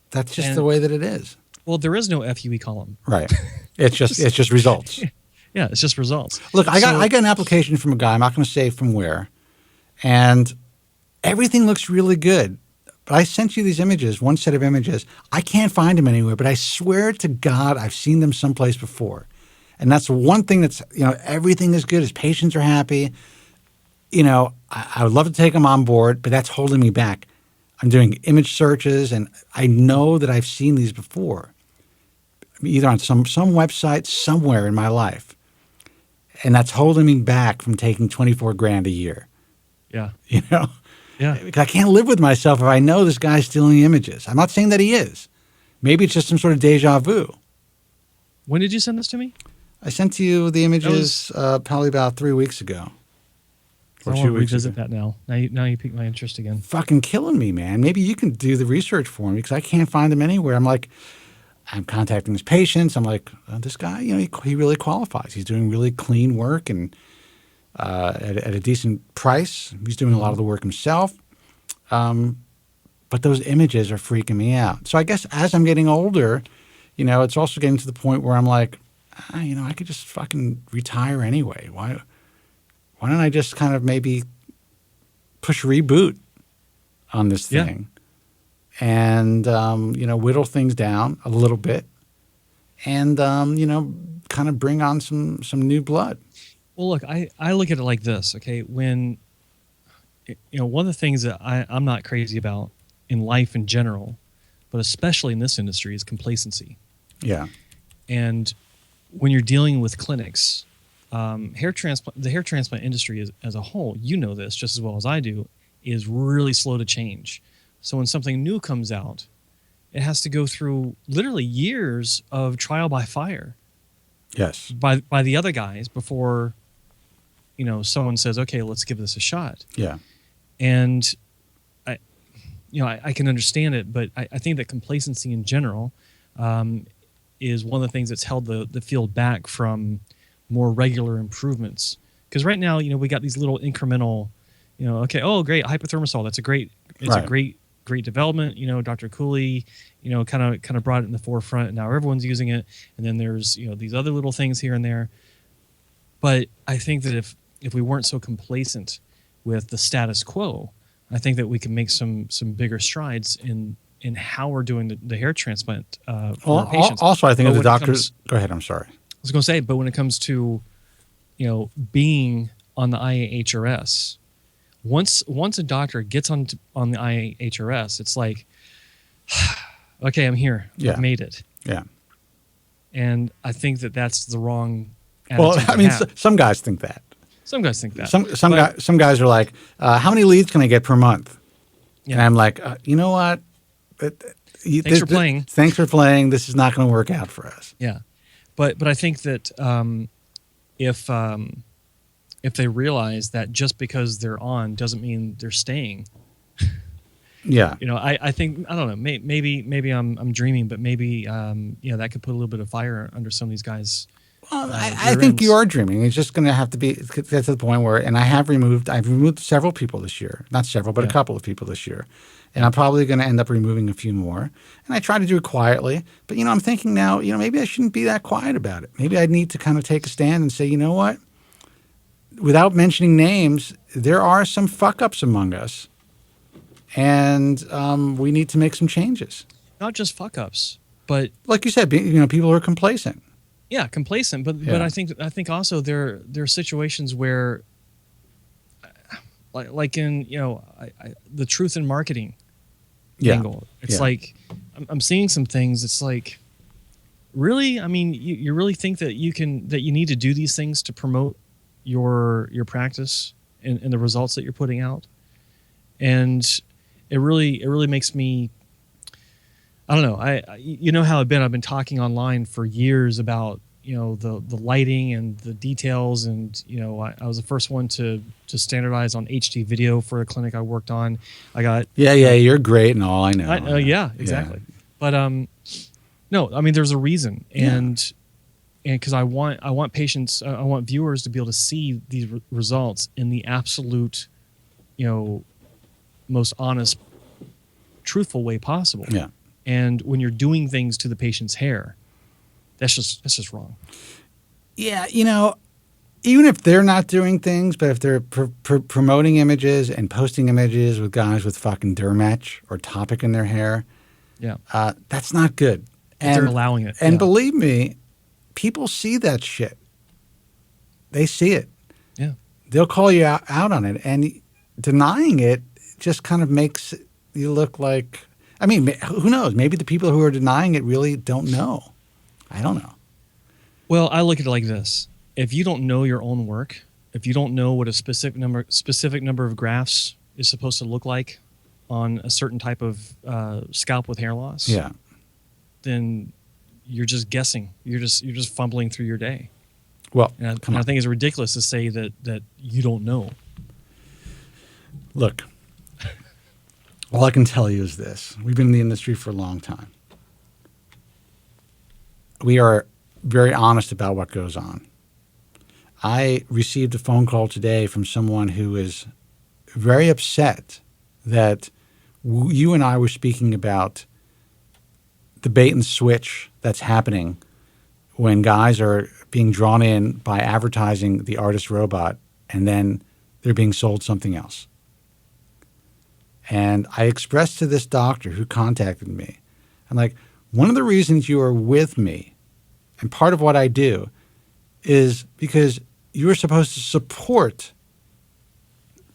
That's just the way that it is. Well, there is no FUE column. Right. It's just results. Yeah, it's just results. Look, I got an application from a guy, I'm not going to say from where, And everything looks really good. But I sent you these images, one set of images. I can't find them anywhere, but I swear to God I've seen them someplace before. And that's one thing that's, everything is good. His patients are happy. I would love to take them on board, but that's holding me back. I'm doing image searches, and I know that I've seen these before, either on some website somewhere in my life. And that's holding me back from taking $24,000 a year. Yeah. Yeah. Because I can't live with myself if I know this guy's stealing images. I'm not saying that he is. Maybe it's just some sort of deja vu. When did you send this to me? I sent you the images probably about 3 weeks ago. I want to revisit that now. Now you piqued my interest again. Fucking killing me, man. Maybe you can do the research for me because I can't find them anywhere. I'm contacting his patients. I'm like, this guy, he really qualifies. He's doing really clean work and at a decent price. He's doing a lot of the work himself. But those images are freaking me out. So I guess as I'm getting older, it's also getting to the point where I'm like, I could just fucking retire anyway. Why don't I just kind of maybe push reboot on this thing and, whittle things down a little bit and, kind of bring on some new blood. Well, look, I look at it like this, okay? When, one of the things that I'm not crazy about in life in general, but especially in this industry, is complacency. Yeah. And when you're dealing with clinics, the hair transplant industry as a whole, this just as well as I do, is really slow to change. So when something new comes out, it has to go through literally years of trial by fire. Yes. By the other guys before, someone says, okay, let's give this a shot. Yeah. And I can understand it, but I think that complacency in general is one of the things that's held the field back from more regular improvements. Because right now, we got these little incremental, great, hypothermosol. It's a great development. Dr. Cooley, kind of brought it in the forefront, and now everyone's using it. And then there's, these other little things here and there. But I think that if we weren't so complacent with the status quo, I think that we can make some bigger strides in how we're doing the hair transplant for our patients. Also, I think as the doctors. Go ahead. I'm sorry. I was going to say, but when it comes to, being on the IAHRS, once a doctor gets on the IAHRS, it's like, okay, I'm here. Yeah. I've made it. Yeah. And I think that that's the wrong attitude. Well, I mean, some guys think that. Some guys think that. Some guys are like, how many leads can I get per month? Yeah. And I'm like, you know what? Thanks for playing. Thanks for playing. This is not going to work out for us. Yeah. But I think that if they realize that just because they're on doesn't mean they're staying. Yeah. I think, I don't know, maybe I'm dreaming, but maybe that could put a little bit of fire under some of these guys. Well, I think you are dreaming. It's just going to have to get to the point where, and I've removed several people this year, not several, but a couple of people this year. And I'm probably going to end up removing a few more. And I try to do it quietly. But, I'm thinking now, maybe I shouldn't be that quiet about it. Maybe I need to kind of take a stand and say, you know what? Without mentioning names, there are some fuck-ups among us. And we need to make some changes. Not just fuck-ups, but... Like you said, people are complacent. Yeah, complacent. But I think also there are situations where... Like in the truth in marketing angle, it's like I'm seeing some things. It's like, really, I mean, you really think that you need to do these things to promote your practice and the results that you're putting out, and it really makes me. I don't know. How I've been talking online for years about the lighting and the details, and I was the first one to standardize on HD video for a clinic I worked on. I got you're great and all. I know. Yeah, exactly. Yeah. But no, I mean there's a reason, and because I want patients, I want viewers to be able to see these results in the absolute, most honest, truthful way possible. Yeah. And when you're doing things to the patient's hair, that's just wrong. Yeah, even if they're not doing things, but if they're promoting images and posting images with guys with fucking Dermatch or Topic in their hair, that's not good. And they're allowing it. And believe me, people see that shit. They see it. Yeah. They'll call you out on it. And denying it just kind of makes you look like, I mean, who knows? Maybe the people who are denying it really don't know. I don't know. Well, I look at it like this. If you don't know your own work, if you don't know what a specific number of grafts is supposed to look like on a certain type of scalp with hair loss, then you're just guessing. You're just fumbling through your day. Well, and I think it's ridiculous to say that you don't know. Look, all I can tell you is this. We've been in the industry for a long time. We are very honest about what goes on. I received a phone call today from someone who is very upset that you and I were speaking about the bait and switch that's happening when guys are being drawn in by advertising the artist robot and then they're being sold something else. And I expressed to this doctor who contacted me, I'm like, one of the reasons you are with me and part of what I do is because you're supposed to support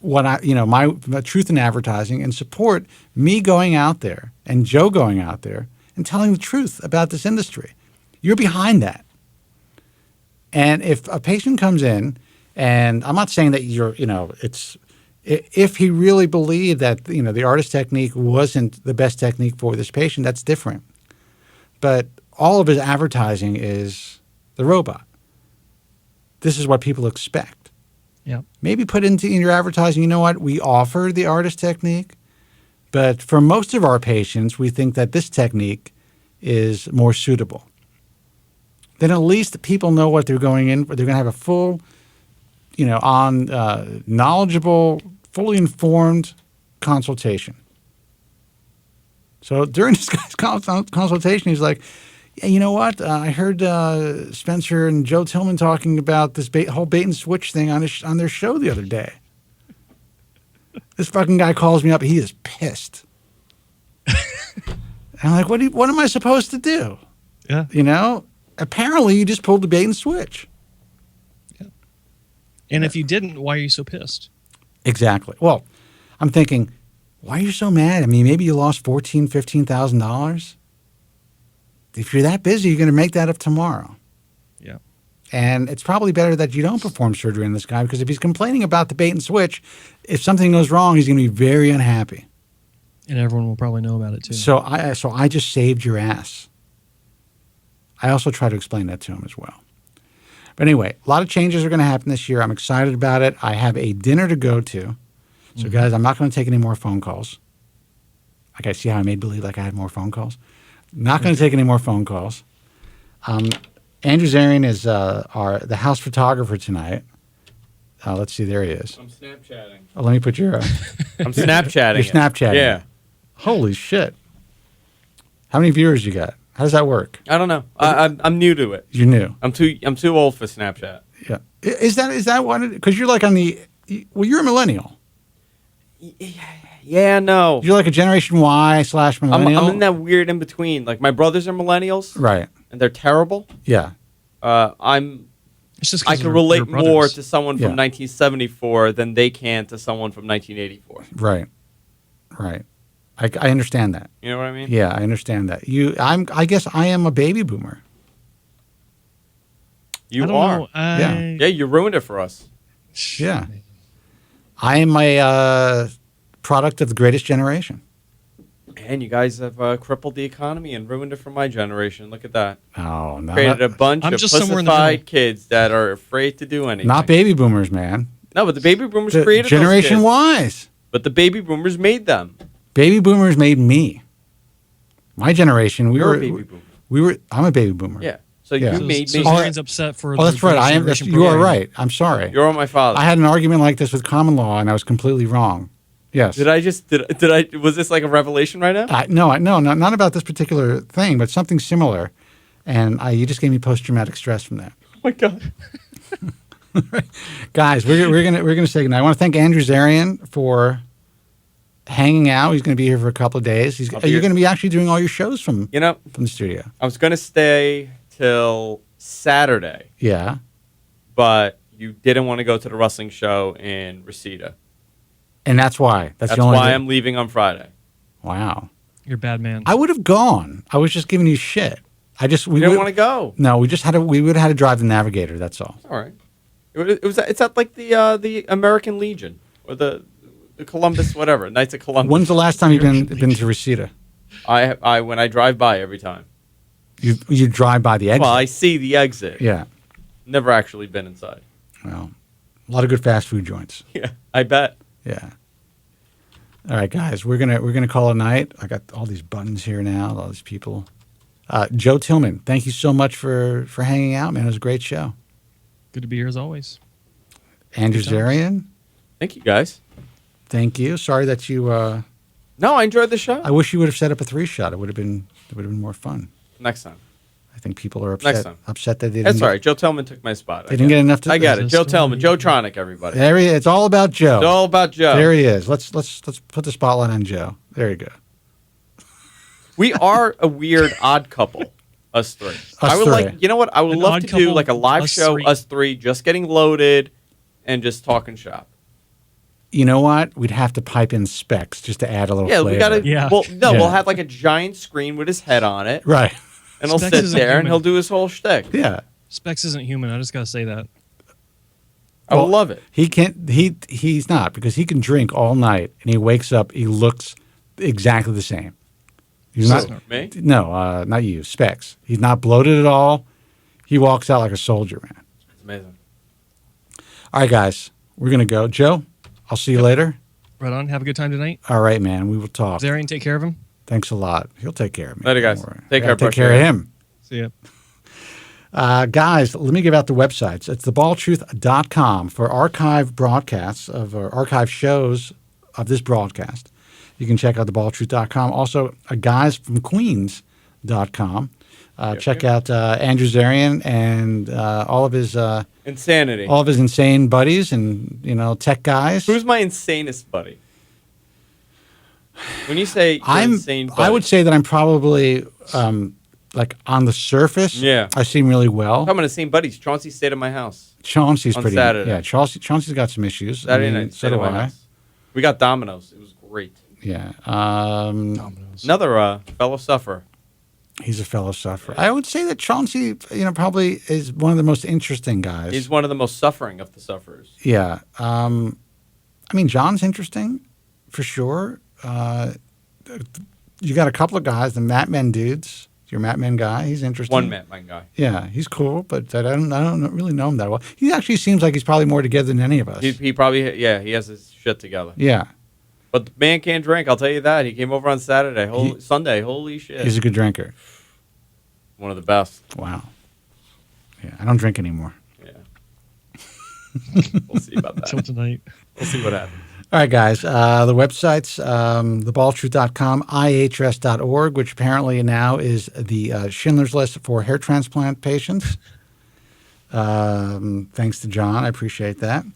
what my truth in advertising and support me going out there and Joe going out there and telling the truth about this industry. You're behind that. And if a patient comes in, and I'm not saying that if he really believed that, the artist technique wasn't the best technique for this patient, that's different. But all of his advertising is the robot. This is what people expect. Yeah. Maybe put into your advertising, you know what, we offer the artist technique, but for most of our patients, we think that this technique is more suitable. Then at least the people know what they're going in for. They're going to have a full, knowledgeable, fully informed consultation. So during this guy's consultation, he's like, yeah, you know what? I heard Spencer and Joe Tillman talking about this whole bait and switch thing on their show the other day. This fucking guy calls me up. He is pissed. And I'm like, what am I supposed to do? Yeah. Apparently you just pulled the bait and switch. Yeah. And if you didn't, why are you so pissed? Exactly. Well, I'm thinking, why are you so mad? I mean, maybe you lost $14,000, $15,000. If you're that busy, you're going to make that up tomorrow. Yeah. And it's probably better that you don't perform surgery on this guy, because if he's complaining about the bait and switch, if something goes wrong, he's going to be very unhappy. And everyone will probably know about it too. So I just saved your ass. I also try to explain that to him as well. But anyway, a lot of changes are going to happen this year. I'm excited about it. I have a dinner to go to. So guys, I'm not going to take any more phone calls. Like, I see how I made believe like I had more phone calls. Not going to take any more phone calls. Andrew Zarian is the house photographer tonight. Let's see, there he is. I'm Snapchatting. Oh, let me put your... I'm Snapchatting. You're Snapchatting. Yeah. Holy shit. How many viewers you got? How does that work? I don't know. I'm new to it. You're new. I'm too old for Snapchat. Yeah. Is that what? Because you're like you're a millennial. Yeah, no. You're like a Generation Y / millennial. I'm in that weird in between. Like, my brothers are millennials, right? And they're terrible. Yeah. It's just I can relate more to someone from 1974 than they can to someone from 1984. Right. I understand that. You know what I mean? Yeah, I understand that. I guess I am a baby boomer. You are. Yeah, you ruined it for us. Yeah. I am a product of the greatest generation. And you guys have crippled the economy and ruined it for my generation. Look at that. Oh, no. Created a bunch of pussified kids that are afraid to do anything. Not baby boomers, man. No, but the baby boomers created Generation those kids. Ys. But the baby boomers made them. Baby boomers made me. My generation, You're a baby boomer. I'm a baby boomer. Yeah. So you made me. So Zarian's upset for. Oh, that's right. I am. You are right. I'm sorry. You're my father. I had an argument like this with common law, and I was completely wrong. Yes. Did I? Was this like a revelation right now? No, not about this particular thing, but something similar. And you just gave me post-traumatic stress from that. Oh my God. Guys, we're gonna say goodnight. I want to thank Andrew Zarian for hanging out. He's going to be here for a couple of days. You're going to be actually doing all your shows from the studio. I was going to stay till Saturday. Yeah. But you didn't want to go to the wrestling show in Reseda. And that's why. That's why I'm leaving on Friday. Wow. You're a bad man. I would have gone. I was just giving you shit. We didn't want to go. No, we would have had to drive the Navigator. That's all. All right. It's at like the American Legion or the Columbus, whatever, Knights of Columbus. When's the last time you've been to Reseda? When I drive by every time. You drive by the exit? Well, I see the exit. Yeah. Never actually been inside. Well, a lot of good fast food joints. Yeah, I bet. Yeah. All right, guys, we're gonna call it a night. I got all these buttons here now, all these people. Joe Tillman, thank you so much for hanging out, man. It was a great show. Good to be here as always. Andrew Zarian. Thank you, guys. Thank you. Sorry that you. No, I enjoyed the show. I wish you would have set up a 3-shot. It would have been more fun. Next time. I think people are upset. Next time. Upset that they didn't. That's all right. Joe Tillman took my spot. They didn't get enough. I got it. Joe Tillman, Joe Tronic, everybody. There he is. It's all about Joe. It's all about Joe. There he is. Let's put the spotlight on Joe. There you go. We are a weird odd couple. Us three. I would like. You know what? I would love to do like a live show. Us three, just getting loaded, and just talking shop. You know what? We'd have to pipe in Specs just to add a little flavor. We gotta. Yeah. Well, no, we'll have like a giant screen with his head on it. Right. And he'll sit there and he'll do his whole shtick. Yeah. Specs isn't human. I just gotta say that. I would love it. He can't. He's not, because he can drink all night and he wakes up. He looks exactly the same. He's not me. No, not you. Specs. He's not bloated at all. He walks out like a soldier, man. It's amazing. All right, guys, we're gonna go. Joe, I'll see you later. Right on. Have a good time tonight. All right, man. We will talk. Zarian, take care of him. Thanks a lot. He'll take care of me. Later, guys. Take care. Take care of him. See ya. Guys, let me give out the websites. It's thebaldtruth.com for archive broadcasts or archive shows of this broadcast. You can check out thebaldtruth.com. Also, guysfromqueens.com. Check out Andrew Zarian and all of his insanity, all of his insane buddies, and tech guys. Who's my insanest buddy? When you say insane buddy, I would say that I'm probably like on the surface. Yeah, I seem really well. I'm talking about insane buddies. Chauncey stayed at my house. Chauncey's on pretty. Saturday. Yeah, Chauncey's got some issues. Saturday night. So do I. We got Domino's. It was great. Yeah. Domino's. Another fellow sufferer. He's a fellow sufferer. I would say that Chauncey, probably is one of the most interesting guys. He's one of the most suffering of the sufferers. Yeah. I mean, John's interesting, for sure. You got a couple of guys, the Matt Men dudes. Your Matt Men guy, he's interesting. One Matt Men guy. Yeah, he's cool, but I don't really know him that well. He actually seems like he's probably more together than any of us. He probably, he has his shit together. Yeah. But the man can't drink, I'll tell you that. He came over on Saturday, Sunday, holy shit. He's a good drinker. One of the best. Wow. Yeah, I don't drink anymore. Yeah. We'll see about that. Till tonight. We'll see what happens. All right, guys. The websites, thebaldtruth.com, ihs.org, which apparently now is the Schindler's List for hair transplant patients. Thanks to John. I appreciate that.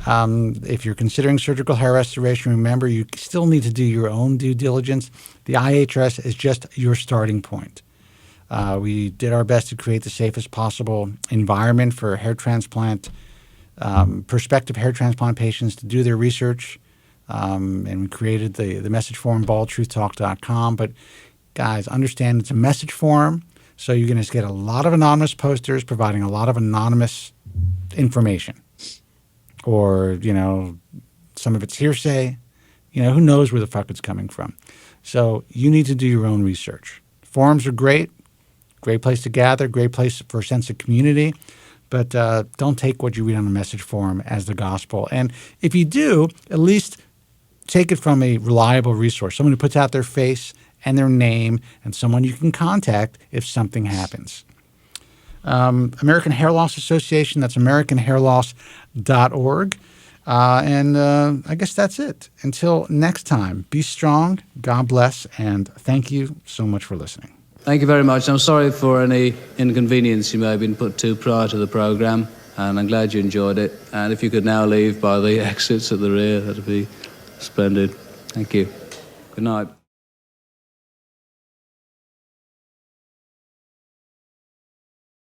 If you're considering surgical hair restoration, remember you still need to do your own due diligence. The IHS is just your starting point. We did our best to create the safest possible environment for hair transplant, prospective hair transplant patients to do their research. And we created the message forum, baldtruthtalk.com. But guys, understand it's a message forum, so you're going to get a lot of anonymous posters providing a lot of anonymous information. Or, some of it's hearsay. Who knows where the fuck it's coming from. So you need to do your own research. Forums are great. Great place to gather. Great place for a sense of community. But don't take what you read on a message forum as the gospel. And if you do, at least take it from a reliable resource. Someone who puts out their face and their name and someone you can contact if something happens. American Hair Loss Association, that's americanhairloss.org. And I guess that's it. Until next time, be strong, God bless, and thank you so much for listening. Thank you very much. I'm sorry for any inconvenience you may have been put to prior to the program. and I'm glad you enjoyed it. And if you could now leave by the exits at the rear, that'd be splendid. Thank you. Good night.